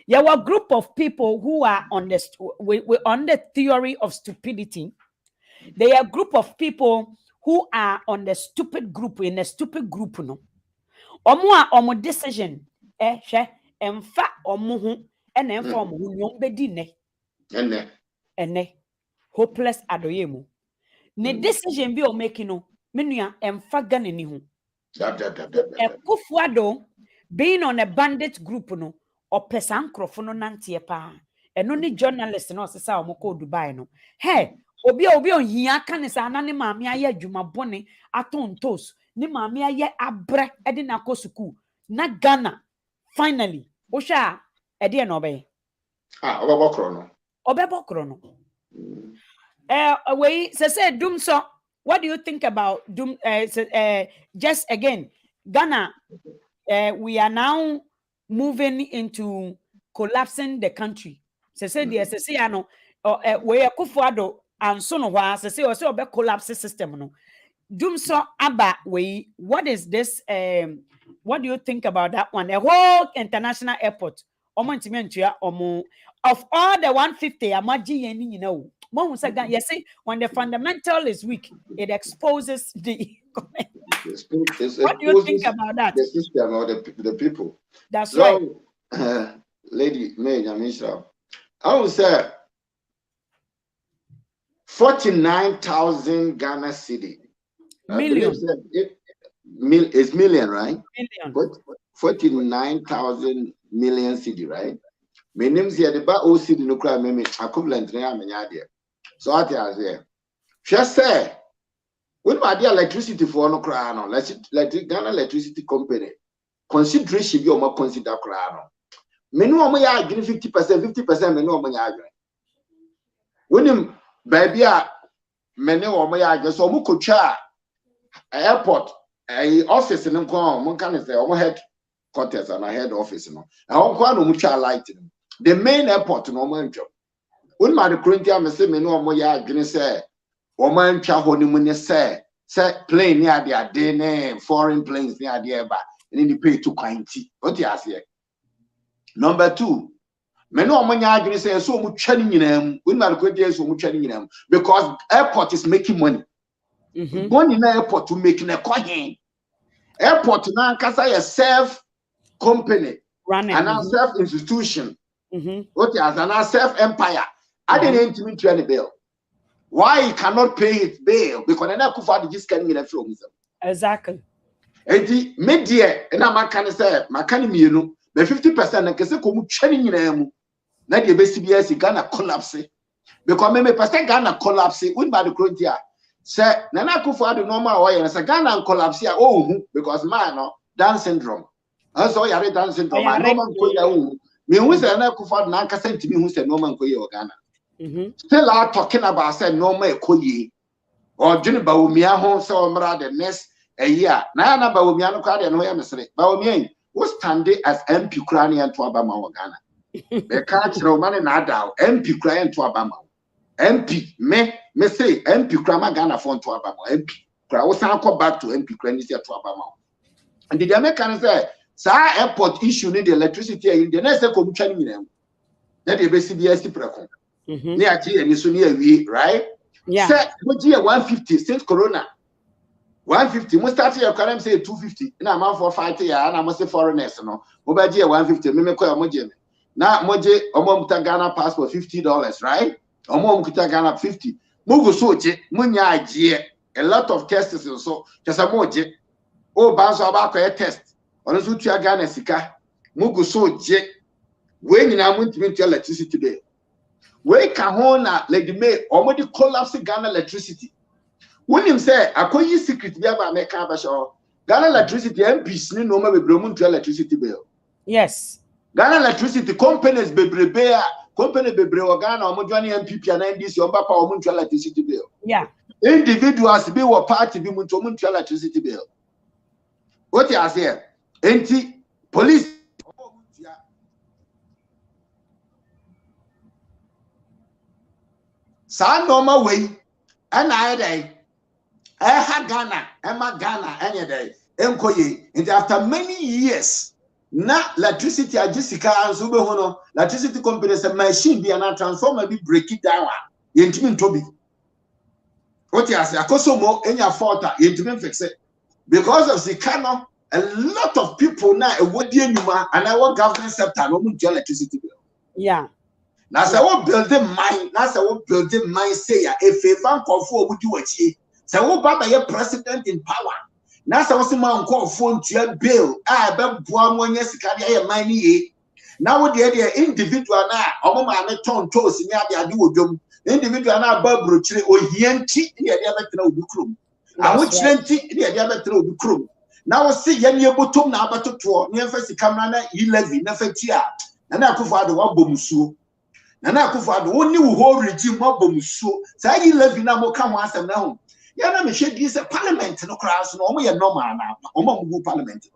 [SPEAKER 1] there were a group of people who are on the theory of stupidity. They are a group of people who are on the stupid group, in a stupid group. No, omo decision. Emfa omo hu, emfa omo hu nyom bedi ne. Ene hopeless adoyemu. Ne decision bi o make no, menua emfa Ghana ni hu. Akufo-Addo being on a bandit group no. Or pesan crofo nantie pa eno ni journalist no sesa o moko Dubai no he obi on hia ka ne sa na ne maami aye adwuma bone atontos ne maami aye abre e de na ko school na Ghana finally o sha e de no be obebokro no we say dum so what do you think about dum just again Ghana we are now moving into collapsing the country. Say ano we Akufo-Addo and so no wa say obe collapse system no. Dum so aba we what is this what do you think about that one? A whole international airport. Of all the 150 amaji yen you know. You see when the fundamental is weak, it exposes the what do you think about that?
[SPEAKER 2] The system or the people.
[SPEAKER 1] That's right.
[SPEAKER 2] Lady May Yamisha, I would say 49,000 Ghana cedi.
[SPEAKER 1] Million.
[SPEAKER 2] It's million, right?
[SPEAKER 1] Million.
[SPEAKER 2] But 49,000 million cedi, right? My name's here, the ba OCD no cry, me equivalent na me so what I say. Just say, when my dear electricity for no cry, no, let Ghana Electricity Company consideration be or consider cry, no. Many of my are getting 50%, many of my are. When him baby mene o mo ya agye so mo kotwa airport office no ko mo kan say o mo headquarters and head office no e ho ko na mo twa light no the main airport no mo ntwa when ma the Corinthian me say mene o mo ya agye say o mo ntwa ho ni mo ne say plane ni ade ne foreign planes ni ade ba ni pay to quantity what you say. Number 2, many of my arguments say so much training in them. We not go there so much training in them because airport is making money. Money in airport to making a coin. Airport now kasa a self company and a self institution. What is an self empire? I didn't intimate any bill. Why he cannot pay its bail? Because I never could just getting in from them.
[SPEAKER 1] Exactly.
[SPEAKER 2] And the media and I'm can say my can you know. But 50% and kese komu training in them. Na the BCBS Ghana collapse because me person Ghana collapse when by the Corinthian say Nana Akufo-Addo normal way and say Ghana collapse ya because man no Down syndrome also yare Down syndrome normal ko ya me hu say Nana Akufo-Addo na kasa ntimi hu say normal ko ye Ghana still are talking about say normal ko ye or dwene Bawumia ho say omra the next a year na Bawumia no kwa de no ya mesere Bawumia wo stand as MP Kurani and to Abama Ghana. The catch Roman Addo, MP crying to Abama. MP, me say MP Krama Ghana phone to Abama. MP, I was back to MP Cranny to Abama. And the American say, Sir, airport issue need the electricity in the next commission in them. That the BCBS Precon. Near G and Sunni, right?
[SPEAKER 1] Yeah.
[SPEAKER 2] Set what year 150 since Corona. 150, we started your current say 250. Now I'm out for 5 years, and I must say foreigners, no. Over 150, me call Moje. Now Moje, Omom Ghana passport $50, right? Omom Ghana 50. Mugu soje, munya je. A lot of tests and so just a moje. Oh, banso about a test. On to Ghana sika. Mugu soje. When you want to electricity bill. Where Kahona, Lady May, already collapse Ghana electricity. When him say, I call you secret, we have a make up Ghana electricity MPs no more be bromun to electricity bill.
[SPEAKER 1] Yes.
[SPEAKER 2] Ghana electricity companies be company be Ghana or Mojani MPP and NDC on Bapa or to electricity bill.
[SPEAKER 1] Yeah.
[SPEAKER 2] Individuals be or party be to electricity bill. What you say? Anti police. Sa normal way, and I day. Ghana, Emma Ghana, any day. And after many years, now electricity Jessica and Subehono, electricity companies a machine be an transformer be break it down. Intimate Toby. What you say? Akosomo, any fault, intimate fix it. Because of Zikano, a lot of people now what do you know and our government sector no electricity bill.
[SPEAKER 1] Yeah.
[SPEAKER 2] Now say what building mine, now say what building mine say if a fan call for would do it. So what Baba your president in power? Now so some man call phone to your bill. Be boa mo nya sika dey money ye. Now what the individual na omo ma me ton toes ni ade odwom. Individual na ba brochire ohianti ni ade abetra obi krom. Awo chirenti ni ade abetra obi krom. Now we see ye ne botom na abatoto ni emfa sika na 11 na fati a. Na Akufo-Addo wa bomusuo. Na Akufo-Addo woni wo whole regime wa bomusuo. Sa 11 na mo ka ho asem na ho. Yeah, me should use a parliament no class no more normal now. Omo parliament.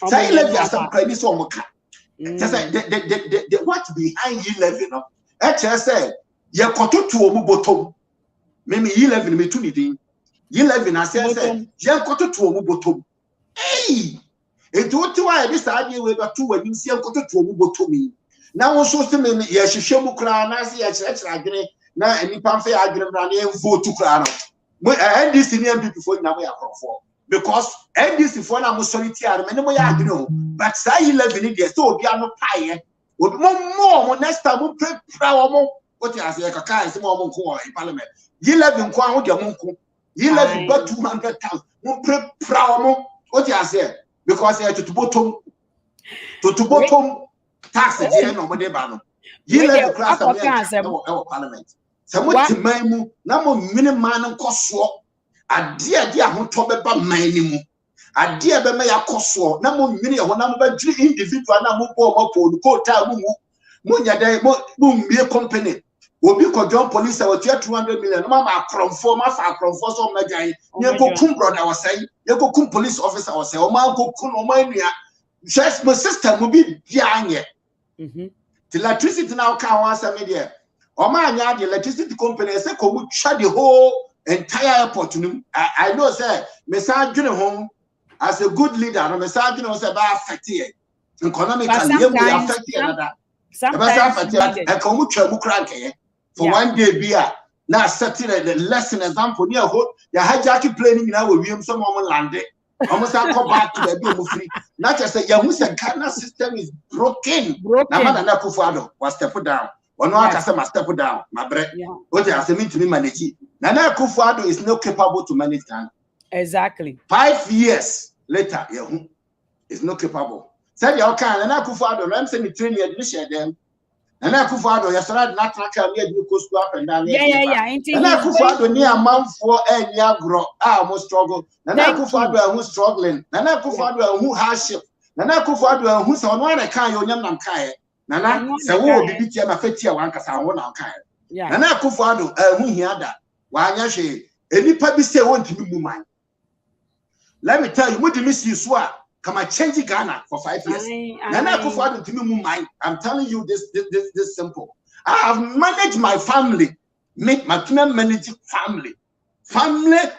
[SPEAKER 2] Say 11 some credit so omo ka. The what behind 11 no. Say ye koto to omo bottom. Me 11 me to ni din. 11 I say ye koto to omo bottom. Hey! It what why this idea we ba to wani si ye koto to omo bottom. Now so say me ye hwehwe mu kra na say ye kyerɛ agene na anipa mfa agene na ye vote kra no. NDC MPP for na we for because NDC for na solitary are many ya agree but say 11 dey so obi anu paye obi mo next time mo pray mo what you say ka kai say mo nko in parliament 11 nko ahụ dey mo nko 11 but 200,000 mo pray mo what you say because to bottom tax dey no mo dey ba no 11 class am parliament. What mu na mo mini man nkoso ade ahoto beba man ni mu ade be me yakoso na mo mini ho na mo ba dwiri individual na mo bo mo po ko ta mu nya dai mo mbie company Obi ko John police wa 200 million no ma from so magai ye ko kum brother was say ye ko kum police officer was say o ma ko kum o ma nua just my sister mo bi bia anye the electricity now can once a media o ma anya the electricity company say ko mu twa the whole entire airport. I know say me sa dwene home as a good leader no me sa dwene home say ba affect here economically ye will affect another for one day beer now setting the lesson example near hope ya hijacking plane now we some land almost come back to the free not just say the Ghana system is broken na Akufo-Addo was step down or no customer step down my bread what I say mean to me manage Nana Akufo-Addo is not capable to manage Ghana.
[SPEAKER 1] Exactly.
[SPEAKER 2] 5 years later is not capable. Said you can Nana Akufo-Addo I'm saying train you share them. Nana Akufo-Addo yesterday not track near you coast up and down. Nana Akufo-Addo near a month for any agro almost struggle. Nana Akufo-Addo who's struggling. Nana Akufo-Addo who hardship. Nana Akufo-Addo who's on one account you nyam kai. Nana say wo bibi tia ma fetia wan kasa ho na kai. Nana Akufo-Addo who hear that. Wanya she enipa bi say want to be man. Let me tell you, what do you see swa? Come and change Ghana for 5 years. Nana Akufo-Addo to me mind. I'm telling you this simple. I have managed my family, make my manage family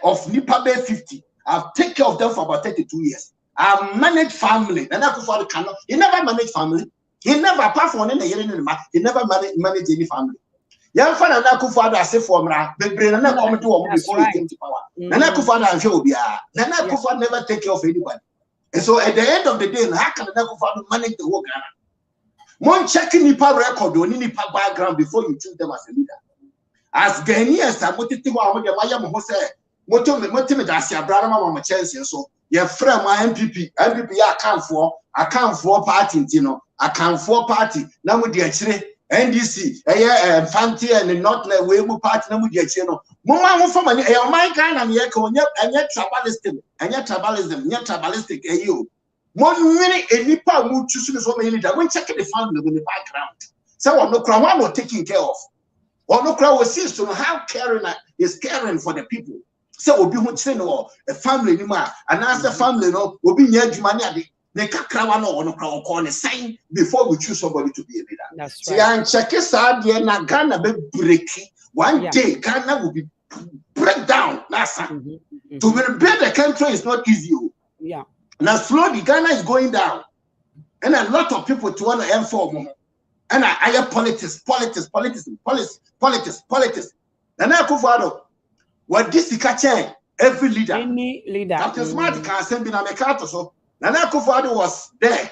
[SPEAKER 2] of Nipabe 50. I've taken care of them for about 32 years. I've managed family. Nana Akufo-Addo cannot. He never managed family. He never, apart from he never managed any family. Young fan Nana Akufo-Addo as if for Mra, but Nana come to him before he came to power. Nana Akufo-Addo and Shobia. Nana Akufo-Addo never take care of anybody. And so at the end of the day, how can Nana Akufo-Addo manage the whole Ghana? Mon checking Nipa record or Nipa background before you choose them as a leader. As Ghanaians, I'm going to think about what say. Moto Dacia brother mama chance so your friend my MPP I can't for party I for party now with the NDC Fanti and not the Weibu party now with the channel Mama for money my kind and yet tribalism and yet tribalistic you one minute a Nipa would choose so many leaders when checking the family in the background so no crowd not taking care of or no crowd was sees to know how caring is caring for the people. So obi hu tire no a family ni ma and as a family no obi nya adwuma ne ade ne kakrawa no ono kra ko ne sign before we choose somebody to be a leader.
[SPEAKER 1] That's
[SPEAKER 2] right. And check sa de na Ghana be break one day Ghana will be break down nasa. To rebuild the country is not easy.
[SPEAKER 1] Yeah. Now
[SPEAKER 2] slowly Ghana is going down and a lot of people to want to inform and I hear politics Nana Akufo-Addo what this catch every leader.
[SPEAKER 1] Any leader.
[SPEAKER 2] Captain Smart can send me na mekato so. Nana Akufo-Addo was there.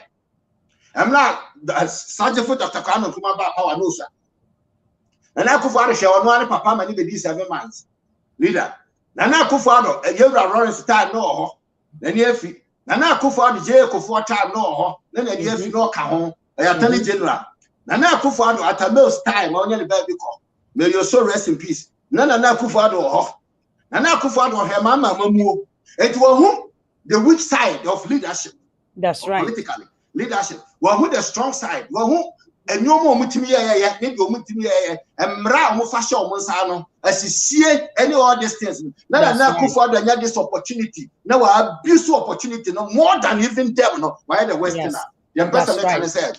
[SPEAKER 2] I'm not Osagyefo Dr. Kwame Nkrumah power no sir. Nana Akufo-Addo she won one papa mani be 7 months. Leader. Nana Akufo-Addo Yewura Lawrence time no ho. Then yefi. Nana Akufo-Addo J. Akufo time no ho. Then yefi no ka ho. Attorney General. Nana Akufo-Addo at Amel's time onye the baby call. May your soul rest in peace. Nana Akufo-Addo ho. Nana Akufo-Addo her mama mamu. It was the weak side of leadership.
[SPEAKER 1] That's right.
[SPEAKER 2] Politically, leadership. Who the strong side. Who and no more mutimi ya maybe mutimi ya and mra mo fashion mo sano as you see any all these things. Nana Akufo-Addo had this opportunity. Now abuse opportunity no more than even them no. Why the Westerner? The person can say,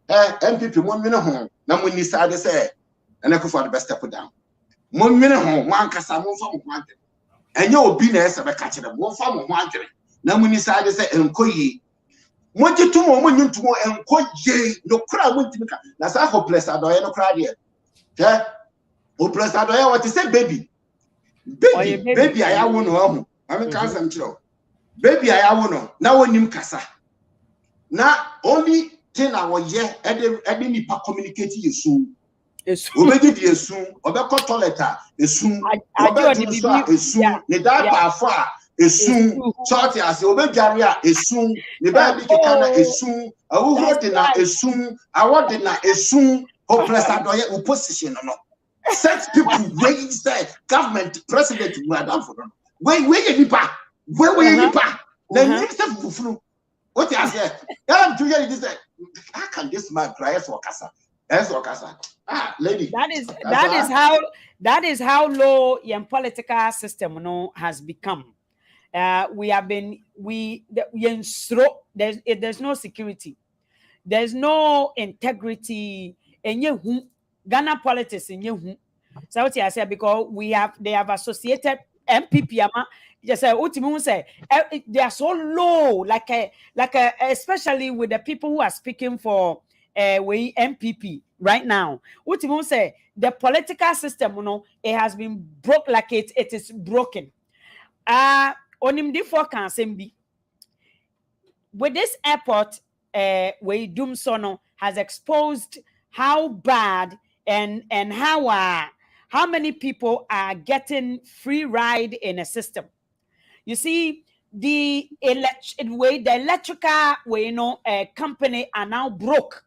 [SPEAKER 2] MPP mo mino ho na mo ni side say Nana Akufo-Addo best step down. Mo mino ho wan kasa mo fa mo wan. And you be there, so I catch them. One farm of one drink. Now, when you say, and Koyi, what you to more when to more and Koyi, no crowd went to me. That's how hopeless I don't no crowd here. Yeah, hopeless I don't what to say, baby. Baby, I won't know. I'm a cousin, baby, I won't know. Now, when you casa. Now, only 10 hours, yeah, I didn't communicate you soon. Obedi di esun obeko toilet esun obedi so esun ne da pa esun short as obedware esun ne ba bi kekana esun awuhro de na esun awode na esun hopeless adoye opposition no set people wey say government president madam for them wey you nipa wey nipa na minister fufuru what you say am to hear this how can this man cry for kasa Lady.
[SPEAKER 1] That is how low your political system has become. We have been there's no security, there's no integrity, and Ghana politics in you. So what I said, because they have associated MPP just say they are so low, like especially with the people who are speaking for we MPP right now. What you say, the political system, it has been broke, like it is broken. Onimdifo can be with this airport, where Doom Sono has exposed how bad and how many people are getting free ride in a system. You see, the electrical company are now broke.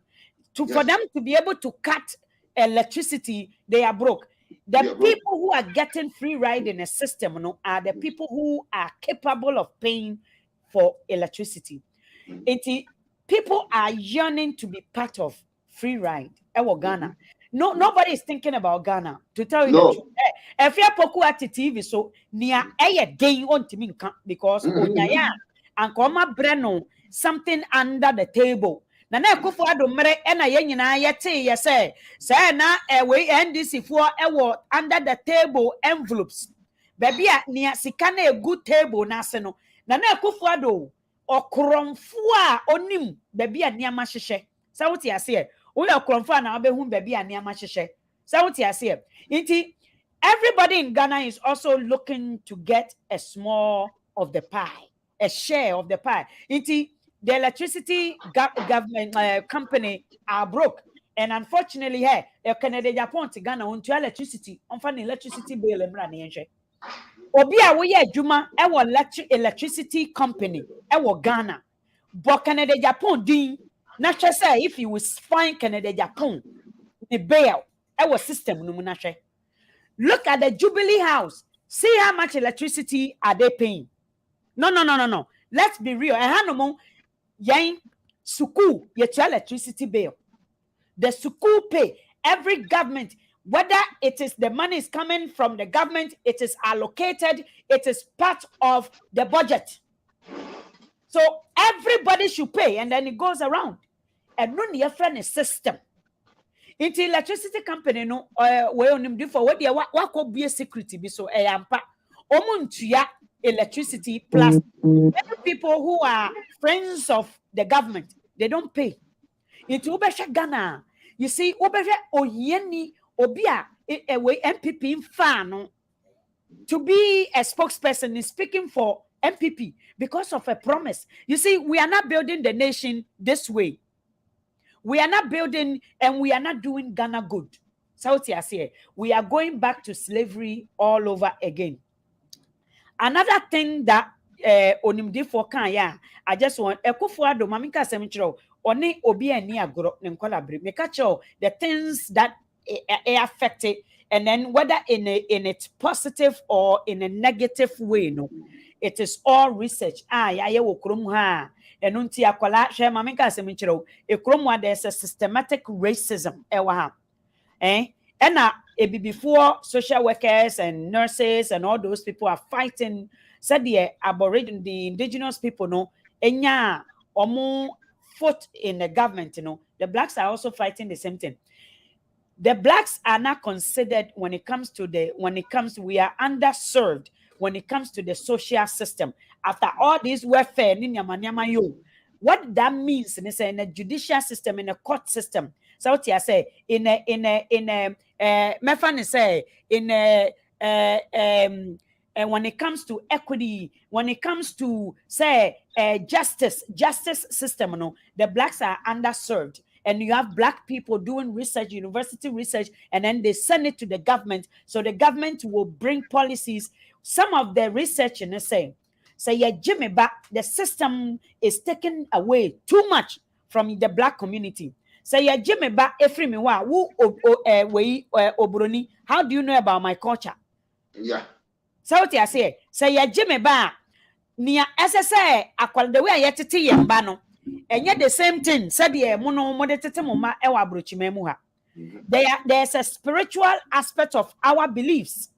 [SPEAKER 1] For them to be able to cut electricity, they are broke. The people who are getting free ride in a system are the people who are capable of paying for electricity. People are yearning to be part of free ride. Ghana. Nobody is thinking about Ghana, to tell you the truth. If you are at TV, so near a day on to because and come breno something under the table. Nana Akufo-Addo mere na ye nyina yete ye say na we NDC for under the table envelopes. Baby a near sika na good table na se no. Nana Akufo-Addo okromfo a onim baby a niama hyehye. Sa wuti ase we okromfo na obehu baby a niama hyehye. Sa wuti ase nti everybody in Ghana is also looking to get a small of the pie, a share of the pie. Nti the electricity government company are broke, and unfortunately, here Canada, Japan, to Ghana on to electricity on finding electricity bill and running. Obia we juma electricity company Ghana, but Canada, Japan din not say if you was find Canada, Japan the bail our system no. Look at the Jubilee House. See how much electricity are they paying? No. Let's be real. Yang suku yet electricity bill. The suku pay every government, whether it is the money is coming from the government, it is allocated, it is part of the budget. So everybody should pay, and then it goes around. And no near friend system. Into electricity company no we onim differ what could be a security be so ampa omuntua electricity plus many people who are friends of the government, they don't pay. Into Ubesha Ghana, you see, Ubesha Oyeni Obia away MPP fan to be a spokesperson is speaking for MPP because of a promise. You see, we are not building the nation this way. We are not building and we are not doing Ghana good. South Asia, we are going back to slavery all over again. Another thing that Onimdifo kan ya, I just want Akufo-Addo mamika semichiro oni obi ani agro nkwalabri make sure the things that affect it, and then whether in its positive or in a negative way, no, it is all research. Ya wo krom ha enunti akwala hwe mamika semichiro ekrom there's a systematic racism ewa ha before social workers and nurses and all those people are fighting, said the Aboriginal, the indigenous people, no, enya omu foot in the government, the blacks are also fighting the same thing. The blacks are not considered when it comes to we are underserved when it comes to the social system. After all this welfare, what that means in a judicial system, in a court system. So what I say in a mefan say when it comes to equity, when it comes to say justice system, the blacks are underserved, and you have black people doing research, university research, and then they send it to the government, so the government will bring policies. Some of the research in say Jimmy back the system is taken away too much from the black community. Say Jimmy back Efrimi wa who obroni. How do you know about my culture?
[SPEAKER 2] Yeah.
[SPEAKER 1] So what I say Jimmy back near SSA akwal the way I yet tea and bano. And yet the same thing said ye mono modetete moma ewa brochimemu ha. There's a spiritual aspect of our beliefs.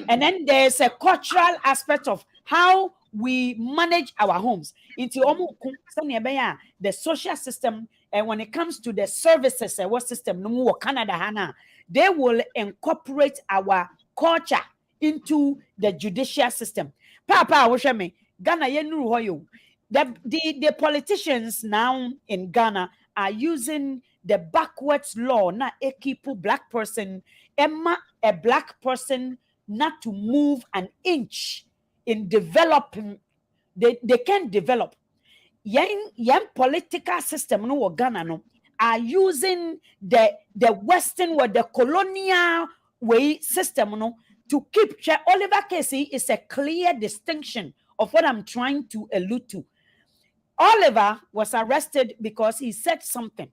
[SPEAKER 1] And then there's a cultural aspect of how we manage our homes. Into the social system, and when it comes to the services, what system, no Canada, Hana, they will incorporate our culture into the judicial system. Papa, me Ghana, the politicians now in Ghana are using the backwards law na equipo black person, Emma, a black person not to move an inch in developing. They can't develop. Young political system no Ghana no are using the Western or the colonial way system no to keep. Oliver Casey is a clear distinction of what I'm trying to allude to. Oliver was arrested because he said something.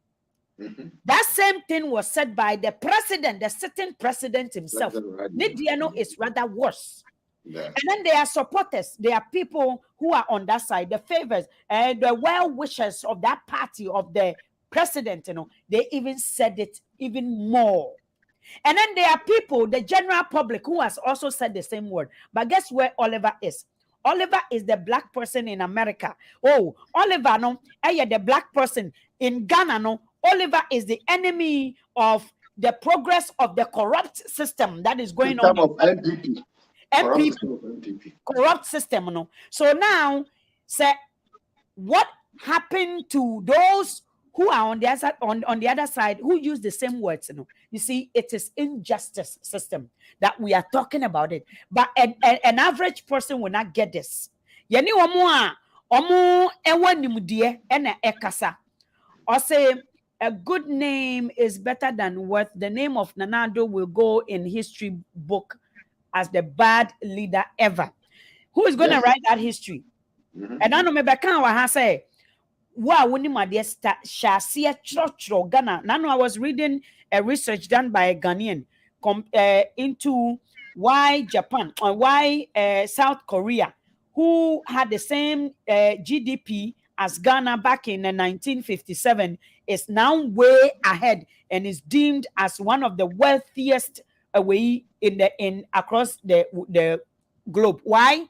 [SPEAKER 1] That same thing was said by the president, the sitting president himself. Nidiano is rather worse. And then there are supporters. There are people who are on that side, the favors, and the well-wishers of that party of the president. They even said it even more. And then there are people, the general public, who has also said the same word. But guess where Oliver is? Oliver is the black person in America. Oh, Oliver, no, the black person in Ghana, no. Oliver is the enemy of the progress of the corrupt system that is going on.
[SPEAKER 2] Of NPP.
[SPEAKER 1] Corrupt system, no. So now, say, what happened to those who are on the other on the other side who use the same words? You see, it is injustice system that we are talking about it. But an average person will not get this. Yani omo ewa nimudie ena ekasa. Or say a good name is better than worth. The name of Nana Addo will go in history book as the bad leader ever. Who is going to write that history? And I know me beka wa ha say wa woni made shasia chro Ghana. Now I was reading a research done by a Ghanaian into why Japan or why South Korea, who had the same GDP as Ghana back in 1957, is now way ahead and is deemed as one of the wealthiest away in across the globe. Why?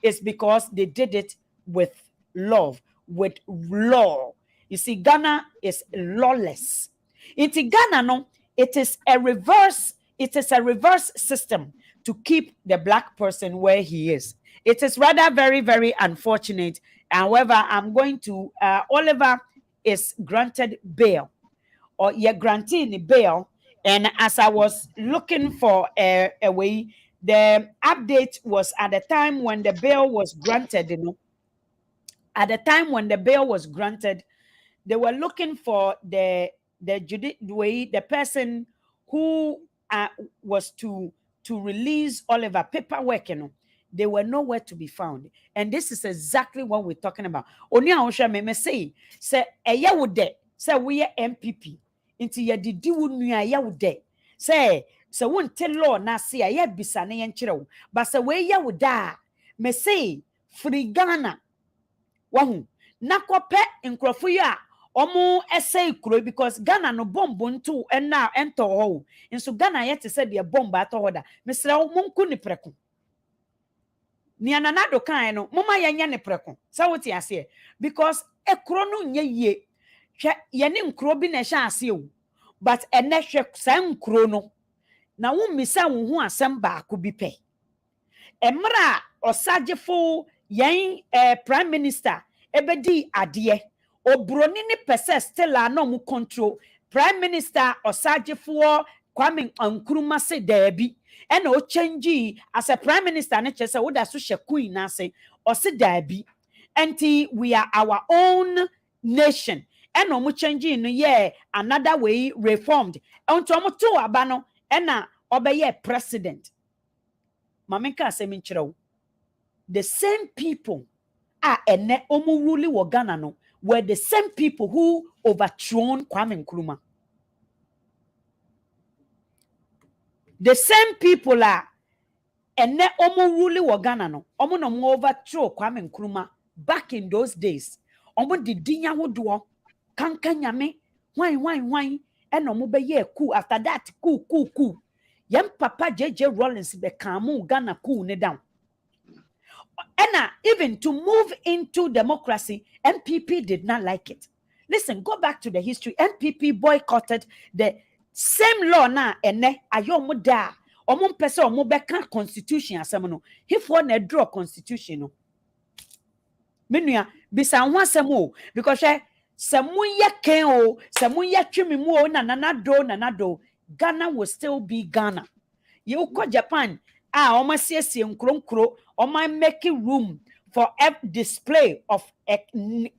[SPEAKER 1] It's because they did it with love, with law. You see, Ghana is lawless. In Ghana, no, it is a reverse system to keep the black person where he is. It is rather very, very unfortunate. However, I'm going to Oliver is granted bail, or you're granting bail. And as I was looking for a way, the update was at the time when the bail was granted, at the time when the bail was granted, they were looking for the person who was to release Oliver, paperwork, they were nowhere to be found. And this is exactly what we're talking about. Only I wish I may say a year would de say we are MPP into your didi would me a year would de say so won't tell law na see a year bisane and chiro, but say we ya would da me say free Ghana wahu nakope in Crofuya omo essay kuro because Ghana no bomb buntu and now enter ho and so Ghana yet said the bomb at order Mr. Munku ni preku ni Nana Addo kan no mama yanya ne preko sa woti ase because ekro no nye ye ye ne nkro bi na sha ase o but ene hwe san nkro no na wo misa wo hu asem ba ko bi pe emra Osagyefo yen prime minister ebedi ade obroni ni pese still no mu control prime minister Osagyefo Kwame Nkrumah se dabi and o change as a prime minister ne chese wo da so hye queen na say o se dabi enti we are our own nation and o mu change no yeah another way reformed enti o mu to aba no na obeye president mamenka asemi nchiro the same people ene omu rule wo Ghana no were the same people who overthrown Kwame Nkrumah. The same people and omo rule wo Ghana no omo no overthrow Kwame Nkrumah back in those days. Omo di dinya wodo kanka nyame hwan and omobeye coup after that coup yam papa JJ Rawlings be kamu Ghana coup ne down and even to move into democracy MPP did not like it. Listen, go back to the history. MPP boycotted the same law na ene ayomo da omo mpese omo beka constitution asem no hifo na draw constitution no menua bisa ho asem o because semuye ken o semuye twemi mu o na nanado Ghana will still be Ghana. You go Japan omo siesie nkronkro omo make room for display of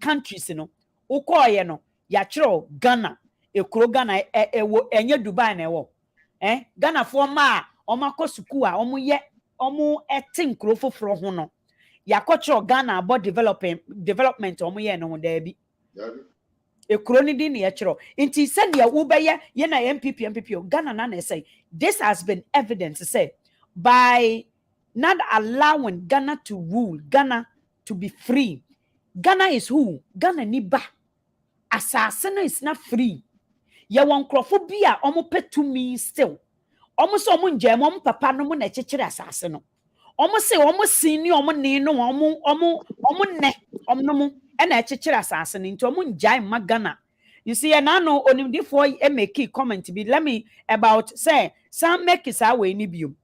[SPEAKER 1] countries no ukoye no ya chiro Ghana ekuro Ghana ewo enye Dubai na ewo Ghana for ma omo akosuku a omo etinkro foforo ho no ya kochiro Ghana about development omo ye no da bi ekuro ni din ya chiro nti said ya ubeye ye na MPP Ghana na say this has been evidence say by not allowing Ghana to rule, Ghana to be free. Ghana is who? Ghana niba. Assassin is not free. Ya wankrophobia omo petu me still. Omo so omo njem omo papa no mo na chechire assassin no. Omo se omo sini omo ni no omo ne omo no mo e na chechire assassin nti omo njai ma Ghana. You see, and I know onimdifo make comment be let me about say some make is our way ni biom.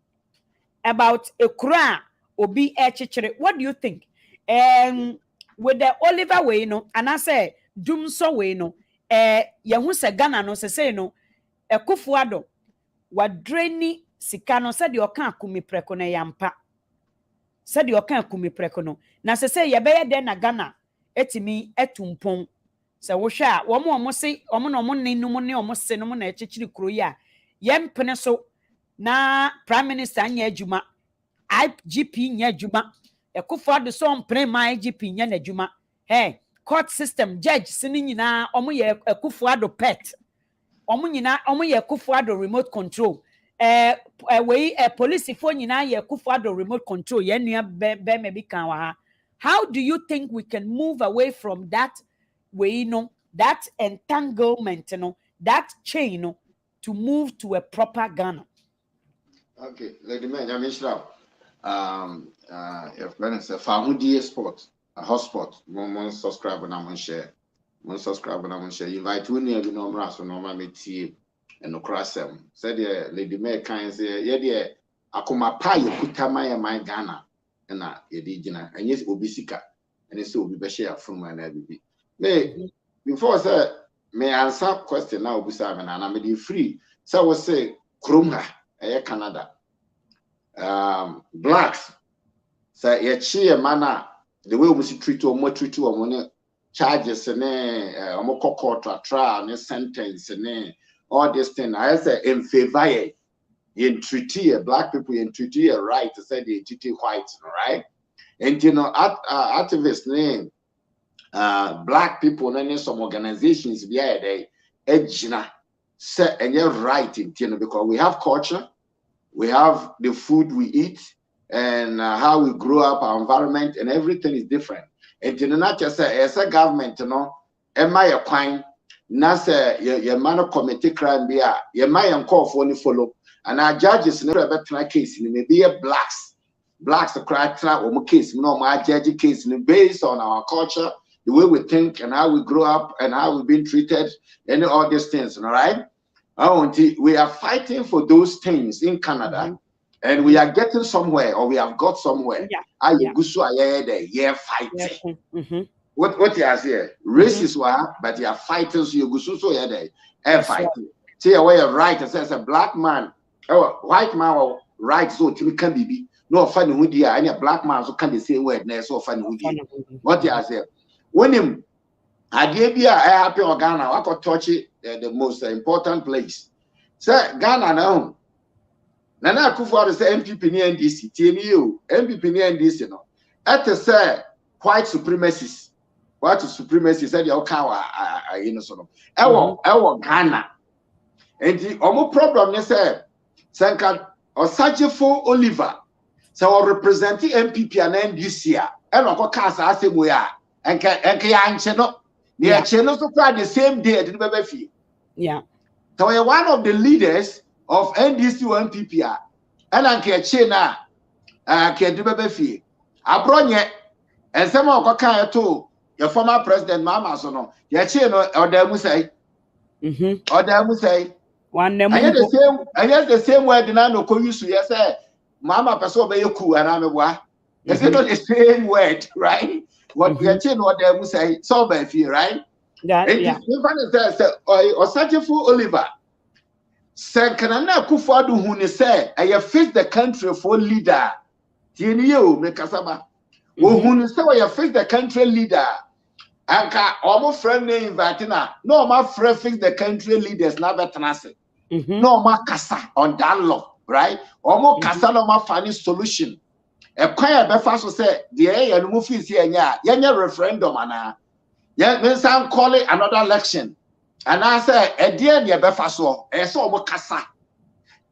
[SPEAKER 1] About a kra obi echichere. What do you think? With the Oliver way, no, and I say doom so way, no, yahu se Ghana no se say no, Kufuado, what drainy sikano said your can't kumi prekone yampa. Said your can't kumi prekono. Na se say yabaya den na Ghana, etimi etumpong. Se wosha, womo say, omo ni no money almost se no mon echichiri kruya. Yem peneso. Na Prime Minister anya adwuma IGP nya adwuma Ekufuado so mpre ma IGP nya na adwuma court system judge sini nyina omo ye Ekufuado pet omo ye Ekufuado remote control we police fo nyina ye Ekufuado remote control ye nua be maybe kan wa ha. How do you think we can move away from that way that entanglement that chain to move to a proper Ghana?
[SPEAKER 2] Okay, Lady Man, I'm Israel. Your friend is a family sport, a hotspot. One subscribe and I'm share. One subscribe and I'm share. Invite one near the number so normal me team and no cross them. Said the Lady May kind say, yeah, dear, akoma pa you put my Ghana and Yedina and yes, Obisika and it's so be share from my baby. May before sir, may answer question now, Obisam and I'm free. So I was say, Krumha. Canada. Blacks say a manner the way we treat or more treat or money charges and court trial and sentence and all this thing. I say in favor in treaty black people in treaty right to say the treaty whites, right? And activist name black people and some organizations they say and you're right in because we have culture. We have the food we eat and how we grow up, our environment, and everything is different. And you know, not just as a government, am I a quine? Nasa, your man committee crime be your my call for any follow. And our judges never better case in maybe a blacks a cry or case, my judge case based on our culture, the way we think and how we grow up and how we've been treated, and all these things, all right? We are fighting for those things in Canada, and we are getting somewhere, or we have got somewhere. Yeah, fighting. What you are saying? Racist, but you are fighting. So you go so fighting. See where you're right. It says a black man, white man, right? So to can be no funny with you. And a black man so can the same word. So funny with you. What you are saying? When him. I happy or Ghana. I could touch it the most important place. Sir, Ghana now. Nana Akufo-Addo say MPP ni NDC. TMU MPP ni NDC no. At say white supremacists. White supremacists said you kawa so. Ewo Ghana. And the problem is say Sanka Osagyefo Oliver. So representing MPP and NDC. And I got cancer as we are. And no. Yeah, channels to the same day at the baby.
[SPEAKER 1] Yeah.
[SPEAKER 2] So you're one of the leaders of NDC or NPP. And I'm China, Kedubebe Abronye, and some of Kaka too, your former president, Mama Sono, Yachino, or the Musay, or the Musay. I hear the same word in Ano Koyusu, yes, Mama Paso Bayoku, and I'm a wa. It's not the same word, right? What we are saying, what they will say, so by fear, right? Yeah. Osagyefo Oliver. Sankanana Kufadu Huni say, I have faced the country for leader. Tienio, Mekasaba. Who say, I have faced the country leader. Anka, almost friend name Vatina. No, my friend fix the country leaders, never transit. No, my Kasa on that law, right? Almost Kasa no my funny solution. A choir befaso say, the A and Mufis here, yeah, referendum, and yeah, some call it another election. And I say, a dear near befaso, a so Kasa.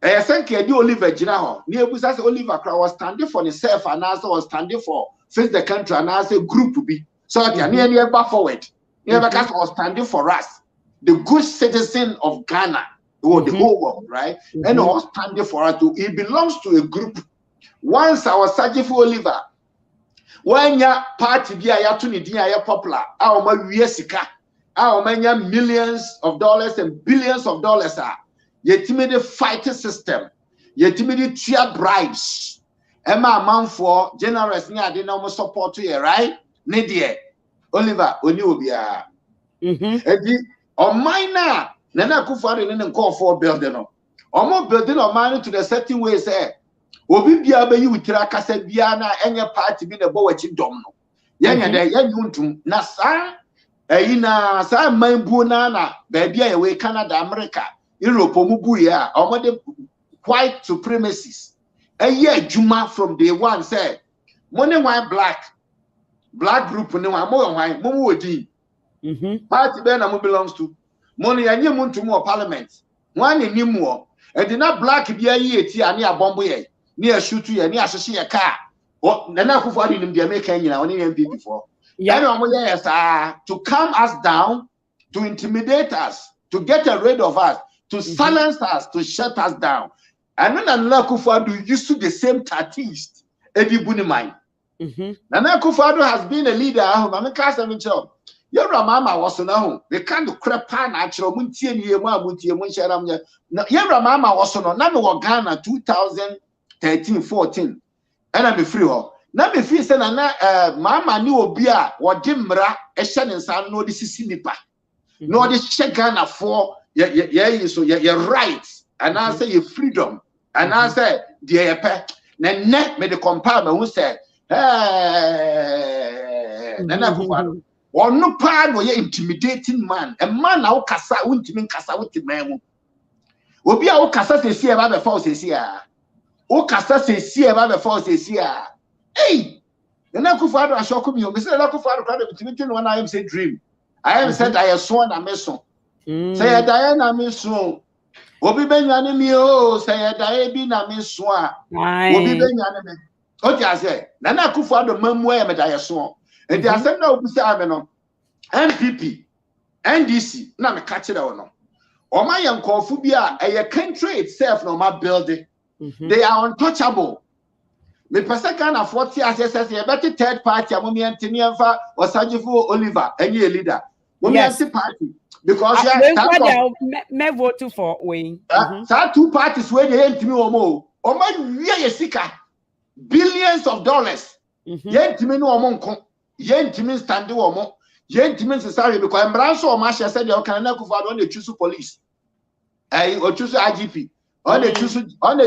[SPEAKER 2] I think I do Oliver General. Near Busas Oliver was standing for himself, and I was standing for face the country, and I say group to be. So I can near back forward. Near because was standing for us, the good citizen of Ghana, or the whole world, right? And was standing for us to it belongs to a group. Once our Osagyefo Oliver, when your party be a popular, our Sika, our many millions of dollars and billions of dollars are yet timid fighting system, yet timid tier bribes. Emma man for generous near the normal support to you, right? Nidia Oliver, Onubia. On minor, Nana Kufari and call for building. Or more building of money to the certain way, say. Obi bia be you tira kasa bia na enye party bi na bo wachi dom no yenya de yuntum na sa na sa manbu na ba bia we Canada, America, Europe omubu ya omode white supremacists adwuma from day one say money why black group ne wa mo why mo wodi party be na mo belongs to money anye muntu mo parliament one ni mo e di na black bia yi eti ane abombo ye near shoot you, near Shashi a car. Or Nana Kufadi in the American, only MP before. Yeah, to calm us down, to intimidate us, to get rid of us, to silence us, to shut us down. And then Nana Kufadu used to the same tactics. Eddie Bunimine. Nana Kufadu has been a leader. I'm a cast of job. Your mama was no, they can't crap pan natural Munti and Yema Munti Munsharam. Your mama was no, none of Ghana 2013-14, and I'm free. Now, me free, say, Mama knew Obia or Dimra, a shan and son, no, this is Sinipa. No, this Shagana for your rights, and I say your freedom, and I say, dear pet, net made the compartment who said, or no part where you're intimidating man, a man now Casa, Wintimin Casa with the man. Obia o Casa says here about the false here. O Casa says here about the false here. Hey, the Nakufado Ashokum, you Mr. Nakufado between when I am say dream. I am said I have sworn a mason. Say a Diana Misson. Obi Benyanimio, say a Diabina Misswa. Obi Benyanim. Okay, I say, Nana Kufado Mamwe, but I have sworn. And they are saying no, MPP, NDC, now me catch it or no. Or my young Kofubia, a country itself, no my building. They are untouchable. Me person can afford to assess a better third party, a woman, Tinianfa, or Osagyefo Oliver, any leader. Women party. Because
[SPEAKER 1] me vote for Wayne.
[SPEAKER 2] Two parties where they ain't me or more. Or my real seeker. Billions of dollars. Yet me no among. Yentimin standing or more. Yentimin society because I'm branch or Masha said you can never on the choose police. Or choose IGP. On the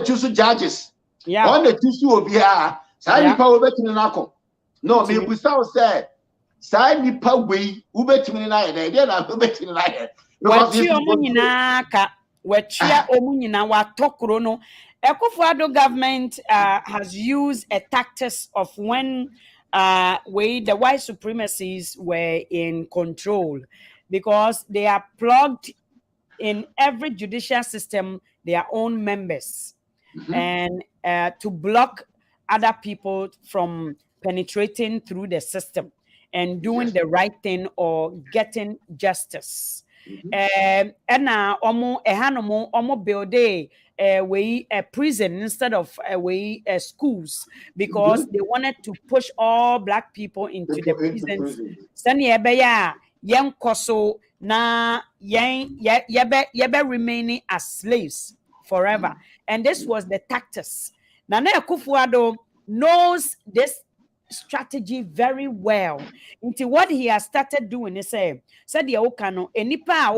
[SPEAKER 2] choose judges. Yeah. On the choose OBR. Side power betting in Nako. No, me without say. Side nipa way. Ubetin in I. Then I'm betting in I.
[SPEAKER 1] What you Omunaka. What you Omunina wa Tokrono. Ekufuado government has used a tactics of when the white supremacists were in control because they are plugged in every judicial system their own members and to block other people from penetrating through the system and doing the right thing or getting justice. Ena omo ehanomo omo build a prison instead of schools because they wanted to push all black people into the prisons. Sani ebeya yen koso na yen yebe remaining as slaves forever. And this was the tactics. Nana Akufo-Addo knows this strategy very well. Into what he has started doing is said the okano enipa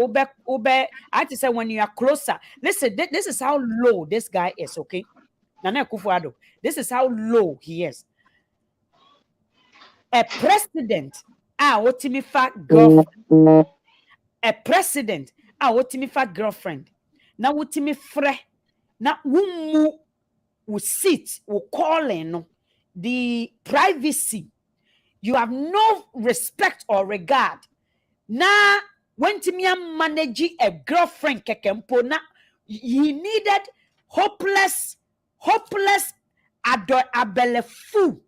[SPEAKER 1] obe I to say when you are closer. Listen, this is how low this guy is, okay? Nana Akufo-Addo, this is how low he is. A president otimi fat girlfriend. A president otimi fat girlfriend. Na wotimi fre na wumu will sit, will call in the privacy. You have no respect or regard. Na when Timia manage a girlfriend kekempo na he needed hopeless abelefu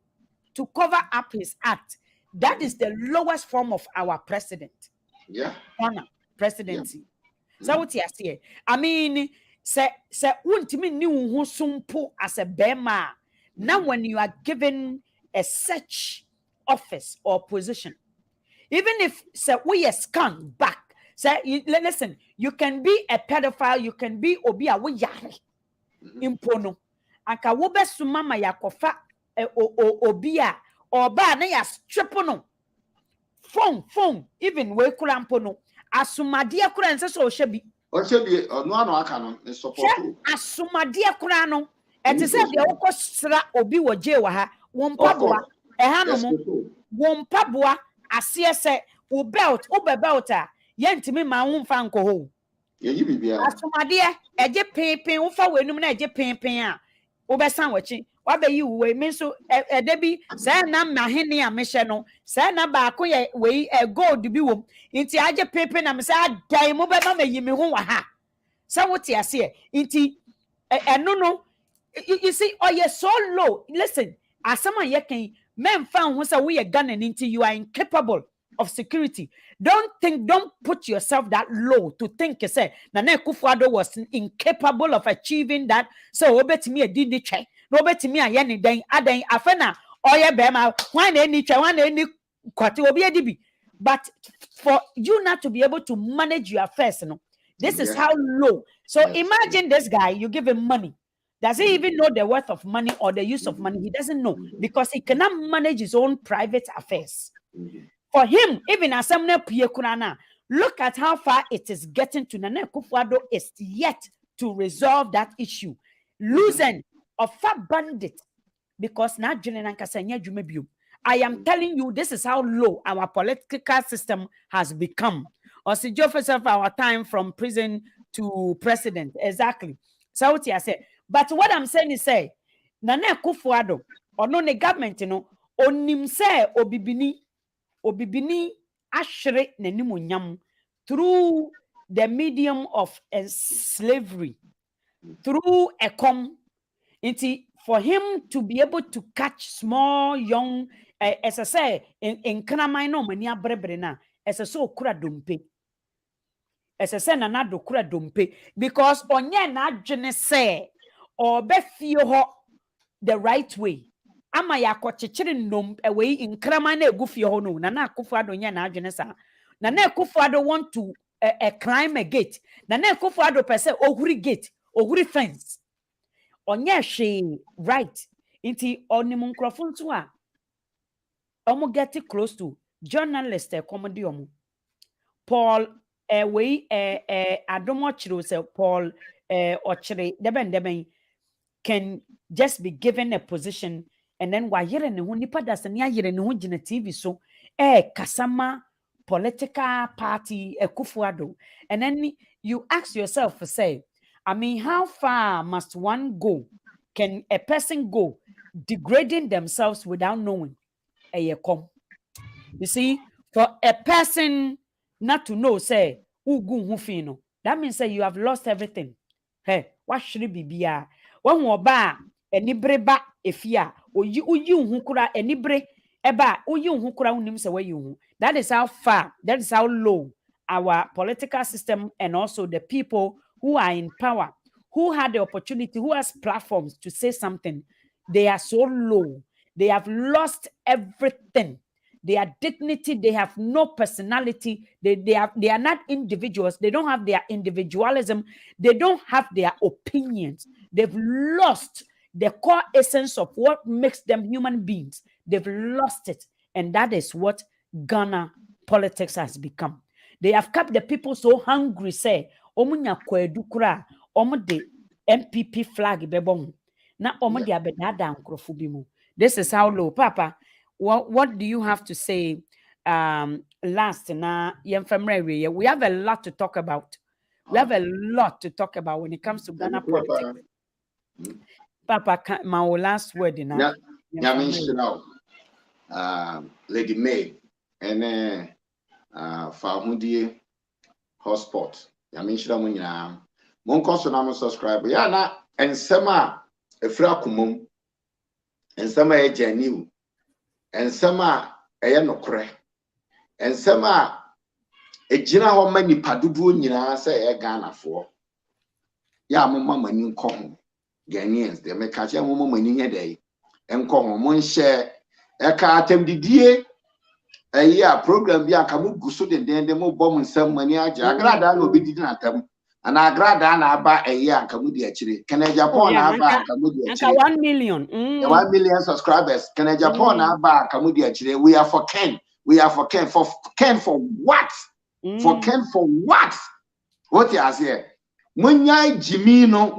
[SPEAKER 1] to cover up his act. That is the lowest form of our president.
[SPEAKER 2] Yeah.
[SPEAKER 1] Honor presidency. So what you say? I mean, say untimi ni wo sumpo as a bema. Now when you are given a such office or position, even if say we scan back, say listen, you can be a pedophile, you can be obia we yare impono. Anka wo besuma ma yakofa obia or ba na ya stripono. Phone even we kura mpono. Asumadia kura nse so shebi.
[SPEAKER 2] Oshebi no aka no support.
[SPEAKER 1] Asumadia kura no. Eti se de wokọ sra obi wo je wa ha. Wo mpaboa. Ha no mo. Wo mpaboa ase se wo belt, wo be belt a ye ntimi ma wo mfa nko ho.
[SPEAKER 2] Ye yi bibia.
[SPEAKER 1] Asumadia eje pinpin wo fa wenum na eje pinpin a wo be san wachi. Wa be yi we me so edebi say na mahene a mehye no say na ba ko ye we gold bi wom nti age pepe na me say adan mo be ma yi me ho wa ha say what you say nti no you see oh you so low. Listen, as someone ye kan men fan ho say we Ghana nti you are incapable of security. Don't put yourself that low to think say Nana Akufo-Addo was incapable of achieving that. So obetimi e di ni twe no betimi aye ni den adan afena oye bema wan na ni twa wan na ni kwate obi edibi. But for you not to be able to manage your affairs, no, this is how low. So imagine this guy, you give him money. Does he even know the worth of money or the use of money? He doesn't know because he cannot manage his own private affairs. For him, even as look at how far it is getting to. Nana Akufo-Addo is yet to resolve that issue. Losing of fat bandit because now I am telling you, this is how low our political system has become. Osagyefo for our time from prison to president. Exactly. So what I say. But what I'm saying is say, Nana Akufo-Addo, or no government, you know, onim say obibini ashre nenimunyam through the medium of slavery, through a for him to be able to catch small young as I say in Kramai no mani abrebre na as I so kura dompe as I say Nana Addo kura dompe because onye na adwene say or be fie ho the right way ama yakochechire nom away in Kramai na egu fie ho no Nana Akufo-Addo nya na adwene sa Nana Akufo-Addo want to climb a gate Nana Akufo-Addo per se ohuri gate ohuri fence onye she right inti onimu nkrofo nso a omo get close to journalist comedy omo Paul adomo chiro say Paul ochire deben can just be given a position and then wa yere ne ho nipa da se ne ayere ne ho gina TV so kasama political party Akufo-Addo and then you ask yourself say I mean, how far must one go? Can a person go degrading themselves without knowing? You see, for a person not to know, say, that means say you have lost everything. Hey, what should it be? When we ba enibreba efia, you hukura enibre eba, you hukura unim say where you. That is how far, that is how low our political system and also the people who are in power, who had the opportunity, who has platforms to say something, they are so low. They have lost everything. Their dignity, they have no personality. They are not individuals. They don't have their individualism. They don't have their opinions. They've lost the core essence of what makes them human beings. They've lost it. And that is what Ghana politics has become. They have kept the people so hungry, say, Omunya kwedukura, de MPP flag bebong. Na de abedada nkrofubimu. This is how low. Papa, what do you have to say last? Na we have a lot to talk about. We have a lot to talk about when it comes to Ghana politics. Papa, my last word in that.
[SPEAKER 2] Lady May and Fahundie hotspot. Yamishra Munya. Monko subscribe. Yana and Sama a frakumum and Sama a genuine and Sama a yanokre and Sama a jina how many padudu nina say a Ghana for. Ya mama new come Ghanaians, they make catch a woman in a day and come on share a cartem didie. A year program be a kamu gusu then the more bomb and some money. I grada no be didn't at them. And I grada ba a year Kamudi actually. Can I Japan ba Kamudi actually
[SPEAKER 1] 1 million.
[SPEAKER 2] 1 million subscribers. Can I Japan ba Kamudi actually? We are for Ken. We are for Ken. For Ken for what? For Ken for what? What you say? Munya Jimino.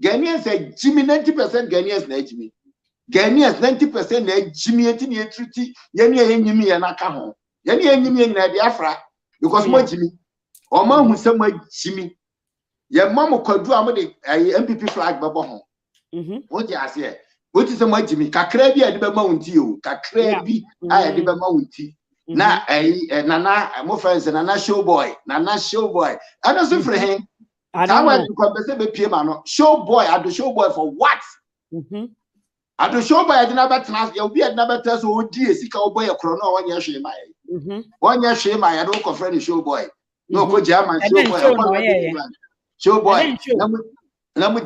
[SPEAKER 2] Ghanaians say Jimmy 90% Ghanaians na Jimmy. Ghanaians 90% na Jimmy etini treaty. Yeni enyimi ya naka ho. Yeni enyimi na Biafra because mo Jimmy. Oma hu se mo Jimmy. Ye mama kwadu amode MPP flag bebo ho. What you say? What is mo Jimmy? Kakra bi ade be ma wunti o. Kakra bi ade be ma wunti. Na nana mo friends nana showboy. Ana so free him. I don't know. Showboy, I do showboy for what? I do showboy, I didn't have trans. You'll be another test. Oh, dear, see, cowboy, a chrono, 1 year shame. 1 year shame, I don't confront the showboy. No, go German showboy. Namu.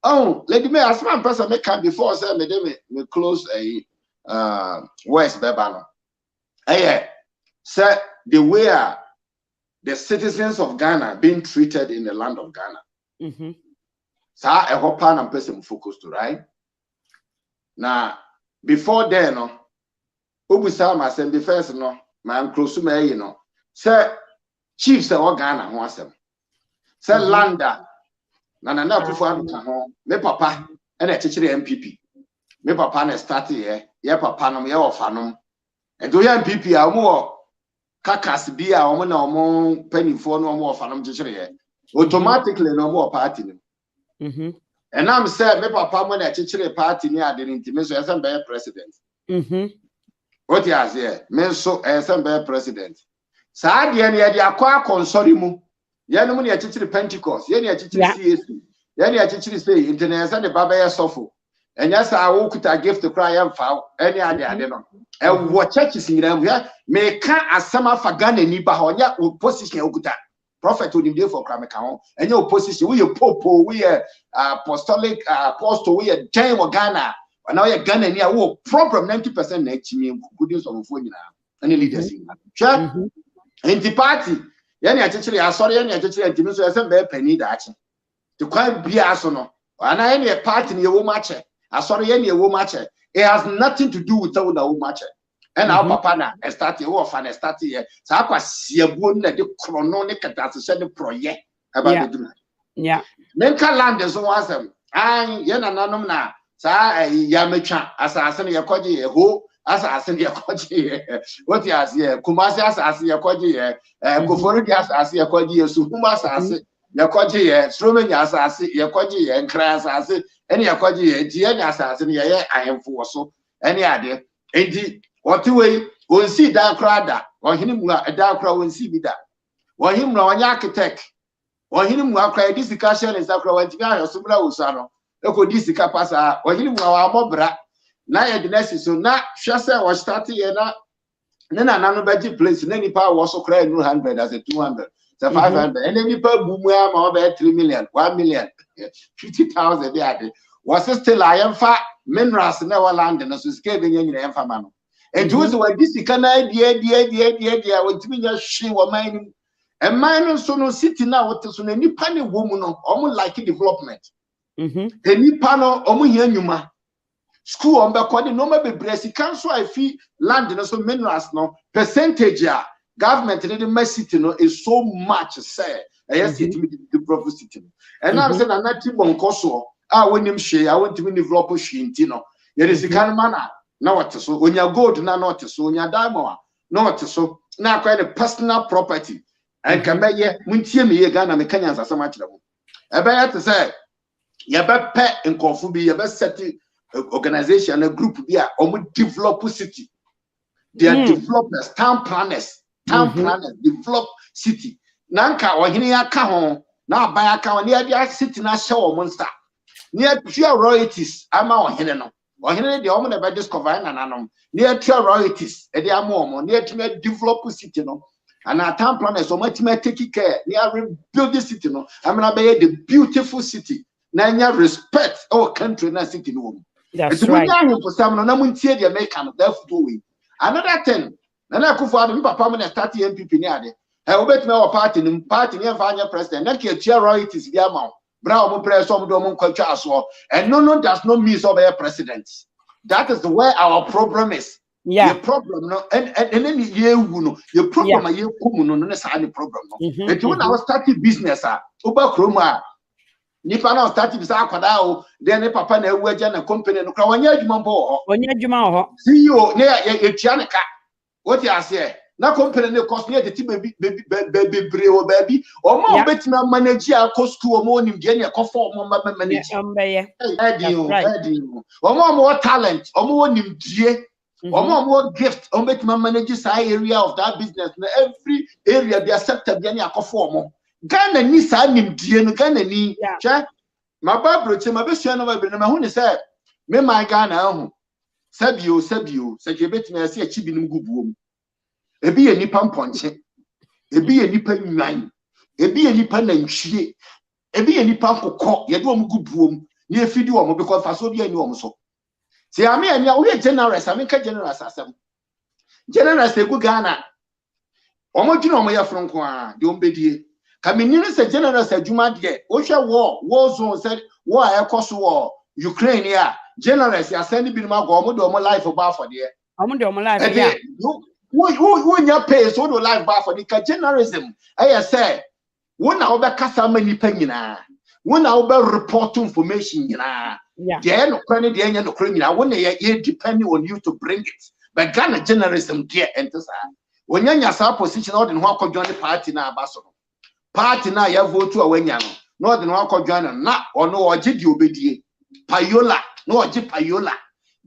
[SPEAKER 2] Oh, let me ask one person make come before say me close a West Bebano. Hey, sir, the way the citizens of Ghana being treated in the land of Ghana. So I hope I'm person focused to right now. Before then, no, Ubusama myself the first no, my close to me, Sir, chiefs of Ghana wants them. Sir Landa, Nana before me papa and a teacher MPP. Me papa na start here, papa no me ofanum. And do MPP are more. Kakas be a woman or more penny for no more fanum teacher automatically no more party. And I'm saying, me papa when I teach a party near the intimacy as a president. What you are here, men so as a president. Sadi and the aqua consolimu. Yanumuni a teacher Pentecost, Yanni a teacher CSP, Yanni a teacher say, international the Baba Sofo. And yes, I walk to give to cry and foul any idea. I don't know. And what churches in them here may can't as summer for Ghana ni Bahonia will position Okuta. Prophet will be for Kramacao and your position. We are Popo, we are apostolic apostle, we are Jane or Ghana. And now you're Ghana near war problem 90% next me goodness of phone and leaders in that. In the party, Yanni actually, I saw any actually and Timothy as a penny that to quite be asono. And I any a party in your match. I saw any match. It has nothing to do with the match. And our papa na start your fan start here. So I was see a one that the chronomic at the project about the
[SPEAKER 1] yeah.
[SPEAKER 2] Menka land is awesome. I Yananum na sa Yamecha assassin your koji who assassin your koji. What you as here? Kumasi assassin your koji, Kufori as your koji, Sukuma assassin. Yakoji, Stroman assassin, Yakoji, and Crass assassin, any Yakoji, Gian assassin, I am for so any idea. Indeed, what way will see that crowd, or him a dark crowd will see me that. Or him no an architect, or him will cry this discussion is that crowd, or Subra Usano, look this capasa, or him our mobra. Now, the next is so not Shasa was starting and Then another budget place, and any power was so cry 100 as a 200, so 500, and any per boom about 3 million, 1 million, 50,000 there. Was still I am fat minerals in our land and as escaping in the Enfamano. And those who are this can idea, what to me, she were mining. And mine so no city now, what is on any penny woman, almost like development. Any panel, almost school on back no maybe Bresi council I feel land and so minerals no percentage government in the city no is so much say I see to the proper city. And I'm saying I'm not even coso. When him share, I want to develop shintino. There is a kind of manner. Now what so when you go to not so when you diamond, not so now quite a personal property. And can be ye muntie me ye Ghana Mekanyans as much. I better to say, you better pet and confubi, you better set organization, a group there, develop city. They are developers, town planners, develop city. Nanka or Hinia Kahon, now buy a cow near the city na show monster. Near pure royalties, I'm out Helena. Or Henry the Omen about discover and anom. Near pure royalties, and they are more near to make develop city. No, and our town planners so much take care. Near rebuild the city. No, I'm gonna be the beautiful city. Now, respect our country and city. No,
[SPEAKER 1] that's right.
[SPEAKER 2] For some, no one tear the American, therefore, another 10. And I could find Papa when I start the MPP near there. I will bet my party and find your president. Then your royalties, the amount. Brown press some domon culture as well. And no does not mean so by presidents. That is where our problem is.
[SPEAKER 1] Yeah.
[SPEAKER 2] The problem no and then your problem are you no any problem no. And when I was starting business Uber Chroma nipa na start business akwada o then papa na ewu agya na company no kra wanya adwuma mbo ho. CEO na ye tua ne ka. What you say? Na company ne cost near the baby breo baby or more better manage a cost to a morning genia conform manage or more talent or more nim or more gift or better manage area of that business every area be accepted genia conform Ghana ni sa nim die no Ghana ni my babro my best no my who say me my Ghana ho sabio say bet me say achi binum gubuom ebi ye nipa mponche ebi ye nipa nwan ebi ye nipa nantwie ebi ye nipa kokko ye de om gubuom ni efidi om because faso bi ani om so se ame ania wo ye generous ame ka generous asem generous egu Ghana omo dwuna omo ye fronko a de om bedie ka menini se generous adwuma de wo hwe war zone said war ekoso wo Ukraine ya generous ya send bi ma go omo de omo life ba for de
[SPEAKER 1] omo de omo life ya
[SPEAKER 2] Who your pay so do life bar for the generalism? I say, when I over cast many penina, when I over report information, yeah, no credit, the end of criminal, when they are depending on you to bring it. But Ghana generalism, dear, enters. When you're in your position, out in one join the party now, Basso. Party now, you vote to a Wenyano, not in one join not or no, or did you be Payola, no, Payola.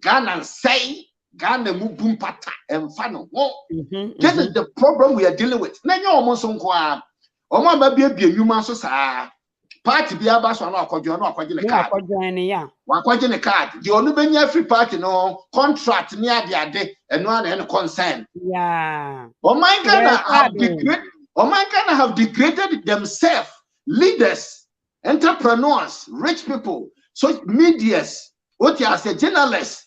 [SPEAKER 2] Ghana say. Ghana boom pata and fano. This is the problem we are dealing with. Nanyo almost on qua. Oma baby human so sa party be abaso no akwadwo no akwadwo ne card. Wakwadwo ne card. The onu benya free party no contract ne ade eno na concern.
[SPEAKER 1] Yeah.
[SPEAKER 2] Ghana have degraded themselves, leaders, entrepreneurs, rich people, so medias, what you say journalists.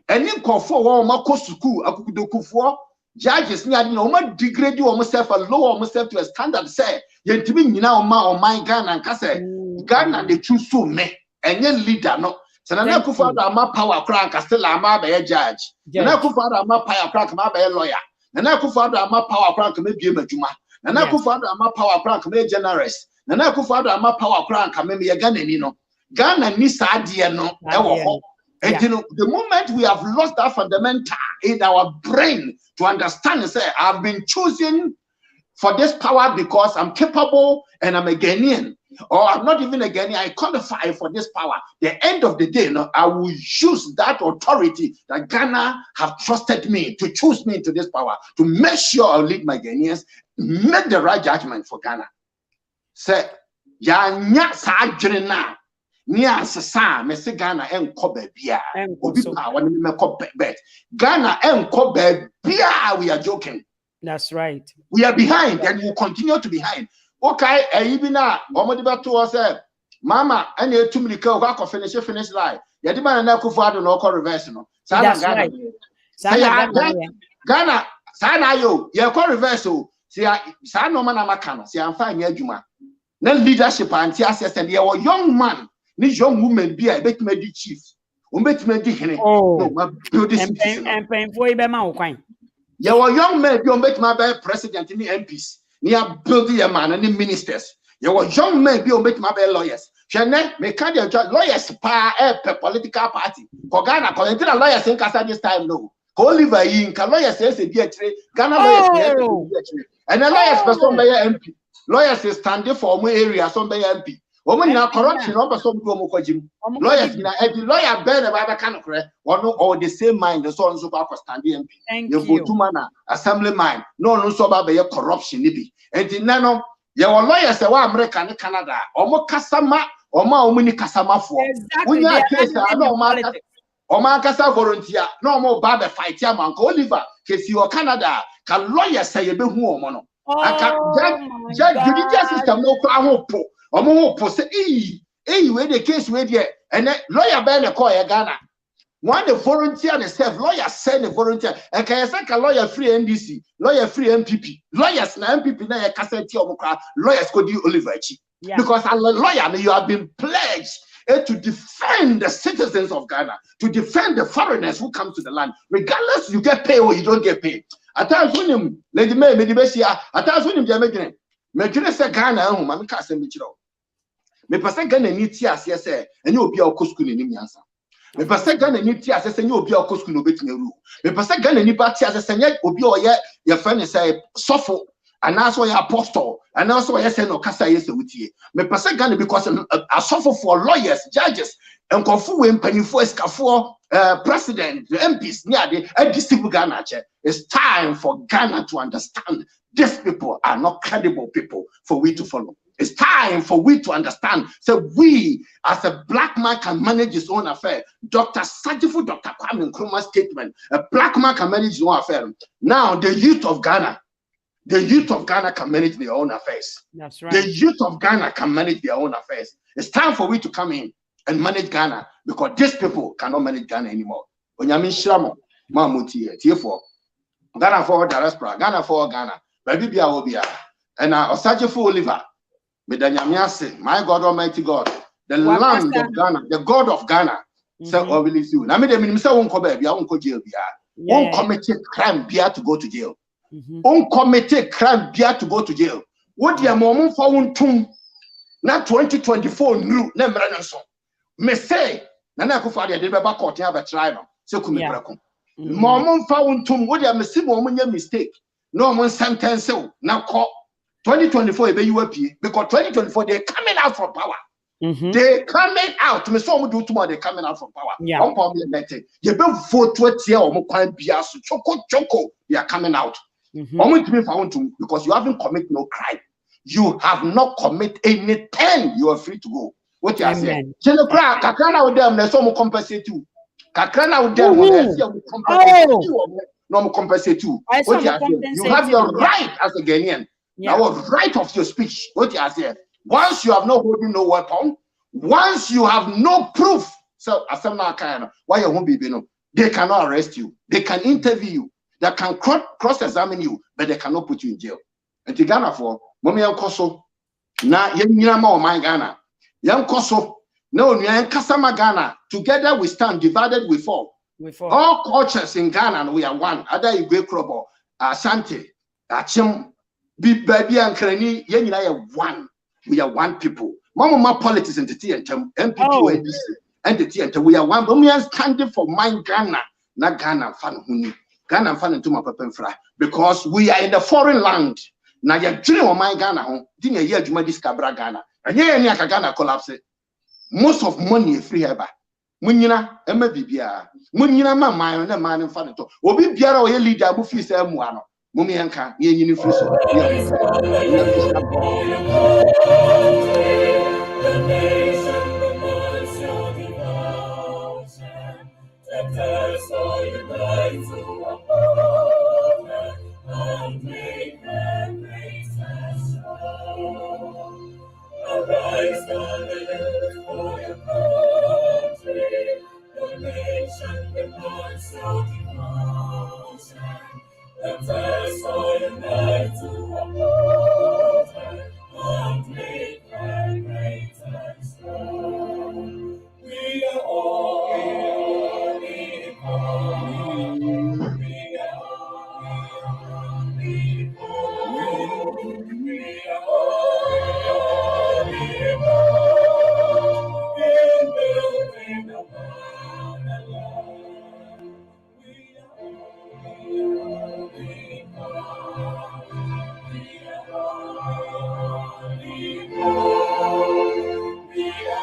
[SPEAKER 2] And in conform one mako school akukudokufo judges ni adi na o degrade yourself and lower yourself to a standard say yentimi nyina o my Ghana and say Ghana they choose so me enye leader no se na Akufo-Addo ama power kra and still ama be judge na Akufo-Addo ama power kra ma be lawyer na Akufo-Addo ama power kra ma bie madwuma na Akufo-Addo ama power kra ma generous na Akufo-Addo ama power kra ma me Ghana ni no Ghana ni sa ade no e wo ho. And you know, the moment we have lost that fundamental in our brain to understand and say, I've been chosen for this power because I'm capable and I'm a Ghanaian, or I'm not even a Ghanaian, I qualify for this power. The end of the day, no, I will use that authority that Ghana have trusted me to choose me into this power to make sure I'll lead my Ghanaians, make the right judgment for Ghana. Say, ya nya sa adwene na Nia sasa me se Ghana enko bebia. Obi
[SPEAKER 1] so.
[SPEAKER 2] pa wani me ko bet. Ghana enko bebia, we are joking.
[SPEAKER 1] That's right.
[SPEAKER 2] We are behind and we will continue to be behind. Okay, ibina omodi beto o say mama anya etumrika o ka finish line. Yadi man na kufu ado no ko reverse no.
[SPEAKER 1] That's Ghana. Right.
[SPEAKER 2] Ghana sana yo ye ko reverse o. Sa no man amaka no. Se amfa anya adwuma. Na leadership anti assess and ye young man, ni young woman be a betime di chief. O betime di hene. No, ma build this system.
[SPEAKER 1] And painful be ma o kwan.
[SPEAKER 2] Ye young men be o betime be president ni MPs. Ni a build your man and ministers. You young men be on make my lawyers. Shane, me can't lawyers pa a political party. Ghana, Colentina lawyers in Casa this time, no. Oliver in lawyers says a Ghana lawyers, and the lawyers for some by MP. Lawyers is standing for more area, some by MP. Woman in corruption, over some Gomokojim. Lawyers in a lawyer bear about kind of or the same mind, the son super for standing MP. You go to mana, assembly mind, no so by corruption, and in nano. Your lawyers say, "Well, American, Canada, or Kasama, or Mini Kasama for." When you are case, I know Market, or Marcasa volunteer, no more Baba fight your man, Oliver, case you are Canada, can lawyers say you be woman? I can't judicial system no crown po, or more po say, where the case with you, and lawyer Ben a call Ghana. One the volunteer themselves, lawyers send a volunteer, and can I say a lawyer free NDC, lawyer free MPP, lawyers na MPP na cassette lawyers could do Oliver. Because as a lawyer, you have been pledged to defend the citizens of Ghana, to defend the foreigners who come to the land, regardless you get paid or you don't get paid. At times when him, Lady May, Medibesia, at times when him, Jamaican, Major say Ghana, I'm casting me. Me person Ghana need tears, yes, and you'll be our Kuskun in Imiansa. Me pese Ghana ni ti asese nye obi akosku no betime ru. Me pese Ghana ni ba ti asese nye obi o ye friend say sofo and also your apostle and also ye say no kasa ye se wutie. Me pese Ghana because a sofo for lawyers, judges and konfu we mpanifo eskafo president, MPs near the disciple Ghana che. It's time for Ghana to understand these people are not credible people for we to follow. It's time for we to understand. So we, as a black man, can manage his own affair. Dr. Osagyefo, Dr. Kwame Nkrumah's statement, a black man can manage his own affair. Now, the youth of Ghana can manage their own affairs.
[SPEAKER 1] That's right.
[SPEAKER 2] The youth of Ghana can manage their own affairs. It's time for we to come in and manage Ghana because these people cannot manage Ghana anymore. Onyamin Shramo, Mamuti, T4, Ghana for diaspora, Ghana for Ghana, Baby Bia Obia, and Osagyefo Oliver. My God Almighty God, the land of Ghana, the God of Ghana, so I believe you. Now, me say won't come back, won't go jail, won't commit crime, be to go to jail. Won't commit crime, be to go to jail. What your mom found tomb? Now 2024 new, never so. Me say, Nana Kufadia did back court, have a trial. So come here. Mom found tomb. What your mistake? No one sentence so now call. 2024 because 2024 they're coming out from power. They're coming out. Me so do tomorrow they're coming out from power.
[SPEAKER 1] Yeah.
[SPEAKER 2] You be vote to here or choco. They are coming out. Because you haven't committed no crime. You have not committed anything. You are free to go. What you are saying? Kakrana with them. There's some compensate you. Kakrana with them. No compensate you. What you are saying? You have your right as a Ghanaian. Yeah. Now, right of your speech, what you are saying. Once you have no holding no weapon, once you have no proof, so why you won't be they cannot arrest you, they can interview you, they can cross-examine you, but they cannot put you in jail. And to Ghana for Mommy Koso, na Yenama my Ghana, Young Koso, no, Kasama Ghana, together we stand, divided we fall. All cultures in Ghana, we are one. Ada Igwe Krobo, Asante, Achim. Baby and Krani, one. We are one people. Mama politics entity and MPP entity and we are one. But we are standing for my Ghana, not Ghana fan huni. Ghana fan into my pepper because we are in the foreign land. Now you're dreaming of my Ghana home. Didn't you hear Juma discabra Ghana? And yeah, Ghana collapse. Most of money is free ever. Munina, Bibia. Munina, my mind, and man in fan. Obi Biara or leader, Buffy say Muano. Mumianka, you
[SPEAKER 4] rise to uphold her and make her greatness show. Arise, darling, for your country, the nation demands your devotion. Let us all unite to uphold her and make her great and strong. We are all equal. We are all equal. We are all equal. In building the motherland. We are all equal. We are all equal. We are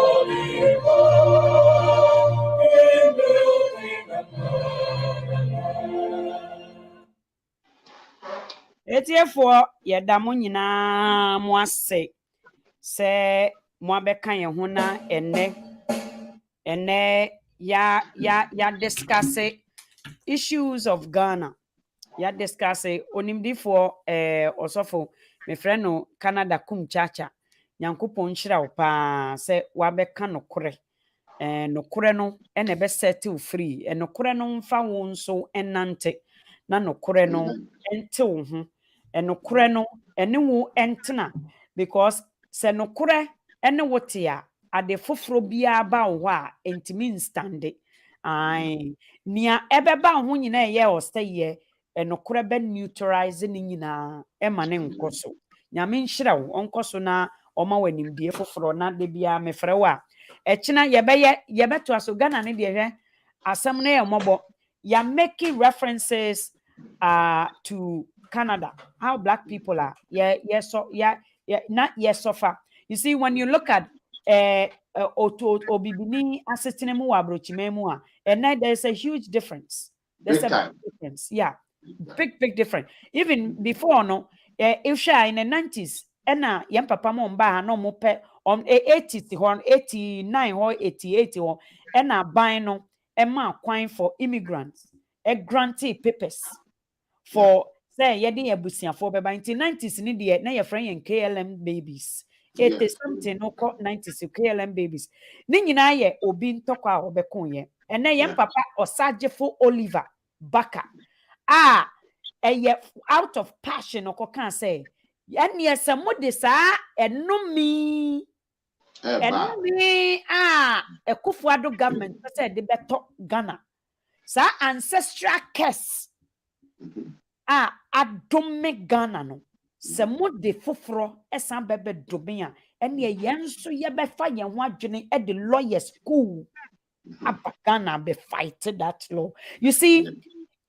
[SPEAKER 4] all equal. In building the motherland.
[SPEAKER 1] Etiefoɔ yɛda mo nyinaa mo ase sɛ mo abɛka yɛn ho na ɛnɛ ya discuss issues of Ghana. Ya discuss onimdifoɔ ɔsɔfo me frɛ no Canada kum chacha nyankopɔn nhyira wo paa sɛ wabɛka nokorɛ nokorɛ no ɛna ɛbɛsɛte free nokorɛ no mfa wo nso ɛnante na nokorɛ no ɛnte wo ho nokorɛ no ɛne wo ɛntena because sɛ nokorɛ ɛne wo te a ade foforɔ biara ba wo hɔ a ɛntimi nstande nea ɛbɛba wo ho nyinaa ɛyɛ ɔsɛyɛ nokorɛ bɛ neutralize ne nyinaa ɛma ne nkɔ so nyame nhyira wo ɔnkɔ so na ɔma wo animdie foforɔ na de biara mefrɛ wo a ɛkyena yɛbɛto aso Ghana ne deɛ hwɛ asɛm no yɛ mmɔbɔ ya making references to Canada, how black people are. Not suffer. You see, when you look at Obibini asitine mu abrochime mu a, and then there's a huge difference. There's a big difference. Yeah. Big difference. Even before no, if in the 90s, ena yam papa mo mba no mo pe 80s 89 or 88 or ena buy no ema kwan for immigrants a grantee papers for say yedi abusiafo beba in 90s ni de na your friend KLM babies 80 something no 90s KLM babies ni nyina ye obi ntokwa a obekon ye ena yam papa Osagyefo Oliver BARKER out of passion okokan say ene ese mode saa enomi Ekufuado government say de beto Ghana sa ancestral curse adome Ghana no se mode foforo esan bebe dobe a ene yenso ye befa yen ho adwene e de lawyer school Ghana be fight that law. You see,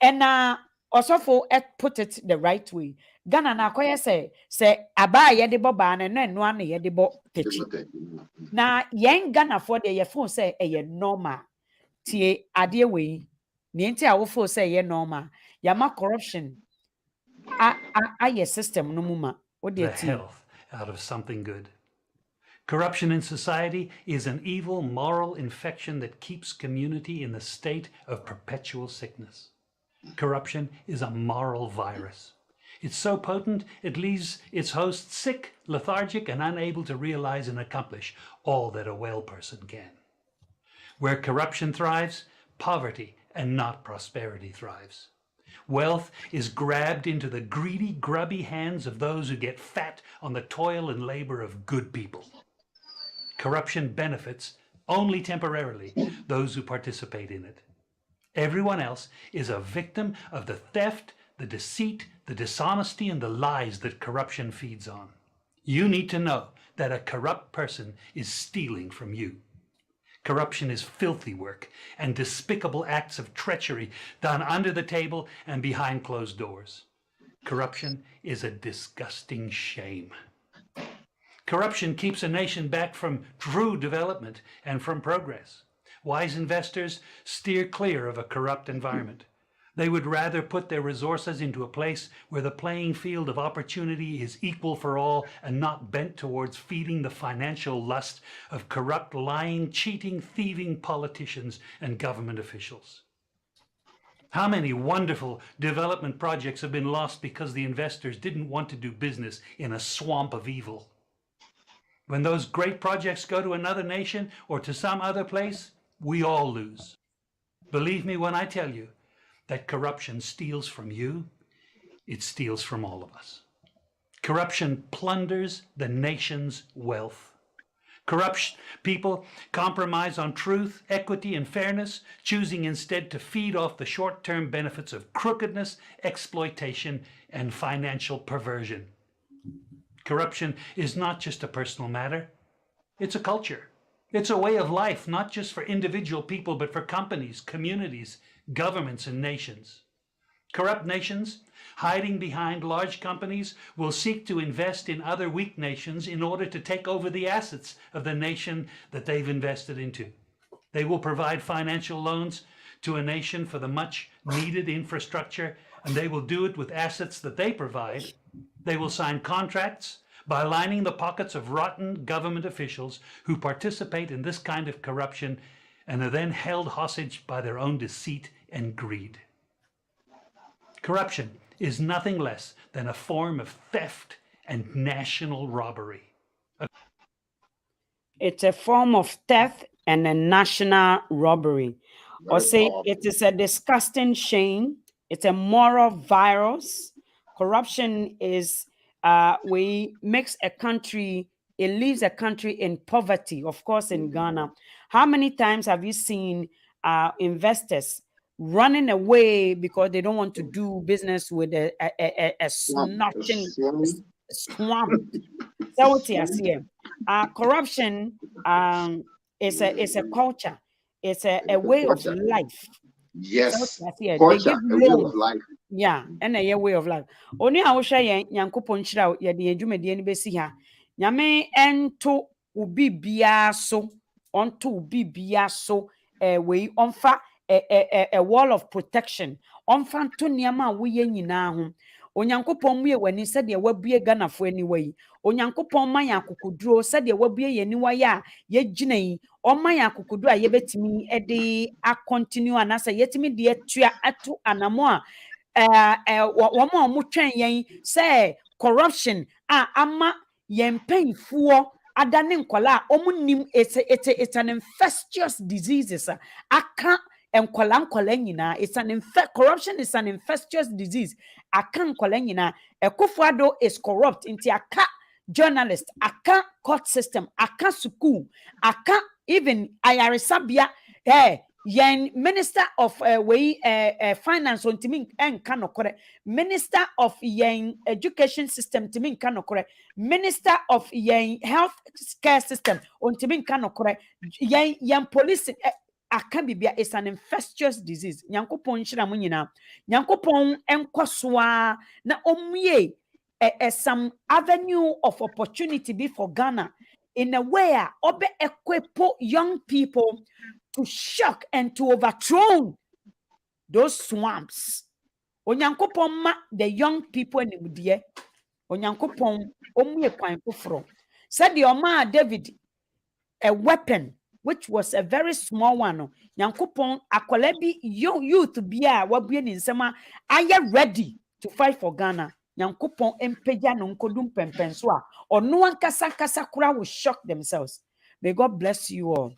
[SPEAKER 1] and Osofo put it the right way. Ghana na koye say aba ye de boba na no anu ye de bo techi. Na yen Ghana for the ye phone say e normal. Tie ade we ni enti a wo phone say ye normal. Yama corruption a system no muma.
[SPEAKER 5] The health out of something good. Corruption in society is an evil moral infection that keeps community in the state of perpetual sickness. Corruption is a moral virus. It's so potent it leaves its host sick, lethargic, and unable to realize and accomplish all that a well person can. Where corruption thrives, poverty and not prosperity thrives. Wealth is grabbed into the greedy, grubby hands of those who get fat on the toil and labor of good people. Corruption benefits only temporarily those who participate in it. Everyone else is a victim of the theft, the deceit, the dishonesty, and the lies that corruption feeds on. You need to know that a corrupt person is stealing from you. Corruption is filthy work and despicable acts of treachery done under the table and behind closed doors. Corruption is a disgusting shame. Corruption keeps a nation back from true development and from progress. Wise investors steer clear of a corrupt environment. They would rather put their resources into a place where the playing field of opportunity is equal for all and not bent towards feeding the financial lust of corrupt, lying, cheating, thieving politicians and government officials. How many wonderful development projects have been lost because the investors didn't want to do business in a swamp of evil? When those great projects go to another nation or to some other place, we all lose. Believe me when I tell you that corruption steals from you, it steals from all of us. Corruption plunders the nation's wealth. Corrupt people compromise on truth, equity, and fairness, choosing instead to feed off the short-term benefits of crookedness, exploitation, and financial perversion. Corruption is not just a personal matter, it's a culture. It's a way of life, not just for individual people, but for companies, communities, governments, and nations. Corrupt nations, hiding behind large companies, will seek to invest in other weak nations in order to take over the assets of the nation that they've invested into. They will provide financial loans to a nation for the much needed infrastructure, and they will do it with assets that they provide. They will sign contracts by lining the pockets of rotten government officials who participate in this kind of corruption and are then held hostage by their own deceit and greed. Corruption is nothing less than a form of theft and national robbery.
[SPEAKER 1] It's a form of theft and a national robbery. Or say it is a disgusting shame. It's a moral virus. Corruption is we makes a country, it leaves a country in poverty. Of course, in Ghana, how many times have you seen investors running away because they don't want to do business with a snotting swamp? So what you see, corruption is a culture. It's a way of life.
[SPEAKER 2] Yes,
[SPEAKER 1] So they
[SPEAKER 2] culture,
[SPEAKER 1] give
[SPEAKER 2] a way
[SPEAKER 1] loans.
[SPEAKER 2] of life.
[SPEAKER 1] Yeah, and a way of life. Only I will share Yankopon Shroud, ya the Jumedi and Bessia. Yame and to ubi biaso, on to ubi biaso, way on fa a wall of protection. On fan to Niama, we yen now. Onyankopon we when he said there will be a gunner for anyway. Onyankopon maya kukudro said there will be anyway, ye jinei, or maya kukudra ye bet me a day a continue and as a yet me dear tria atu anamoa. One more mutrain yen say corruption ama yen pain for adanin kola omunim it's an infectious disease. I can't it's an corruption is an infectious disease. Aka nkwala Ekufuado is corrupt into aka journalist, aka court system, aka school, aka even ayaresabia yen minister of finance on timin en kanokore, minister of yen education system timin kanokore, minister of yen health care system on timin kanokore, yen police akabibia is an infectious disease. Nyankopon shira mu nyina. Nyankopon enkoswa na omye some avenue of opportunity be for Ghana in a way obe equip young people to shock and to overthrow those swamps. Onyankopon ma the young people in the Onyankopon omye kwan foforo. Said the Oma David a weapon which was a very small one. Nyankopon akolebi youth bia wabue ni nsema aye ready to fight for Ghana. Nyankopon empeja no nkodum pempenso a ono ankasa kasa kura will shock themselves. May God bless you all.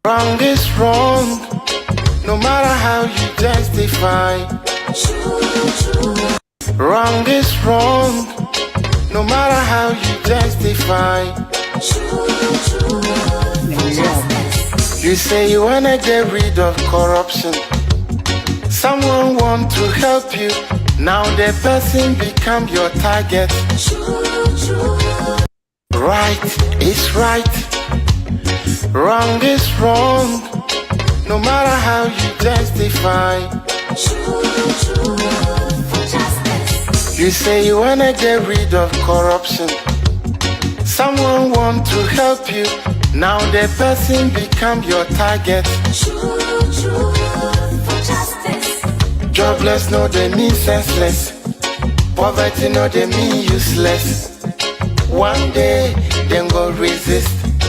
[SPEAKER 6] Wrong is wrong, no matter how you justify. Wrong is wrong, no matter how you justify. You say you wanna get rid of corruption. Someone want to help you. Now the person become your target. Right is right. Wrong is wrong, no matter how you justify. You say you wanna get rid of corruption. Someone want to help you. Now the person become your target.
[SPEAKER 7] Truth for justice.
[SPEAKER 6] Jobless no they mean senseless. Poverty no they mean useless. One day them go resist.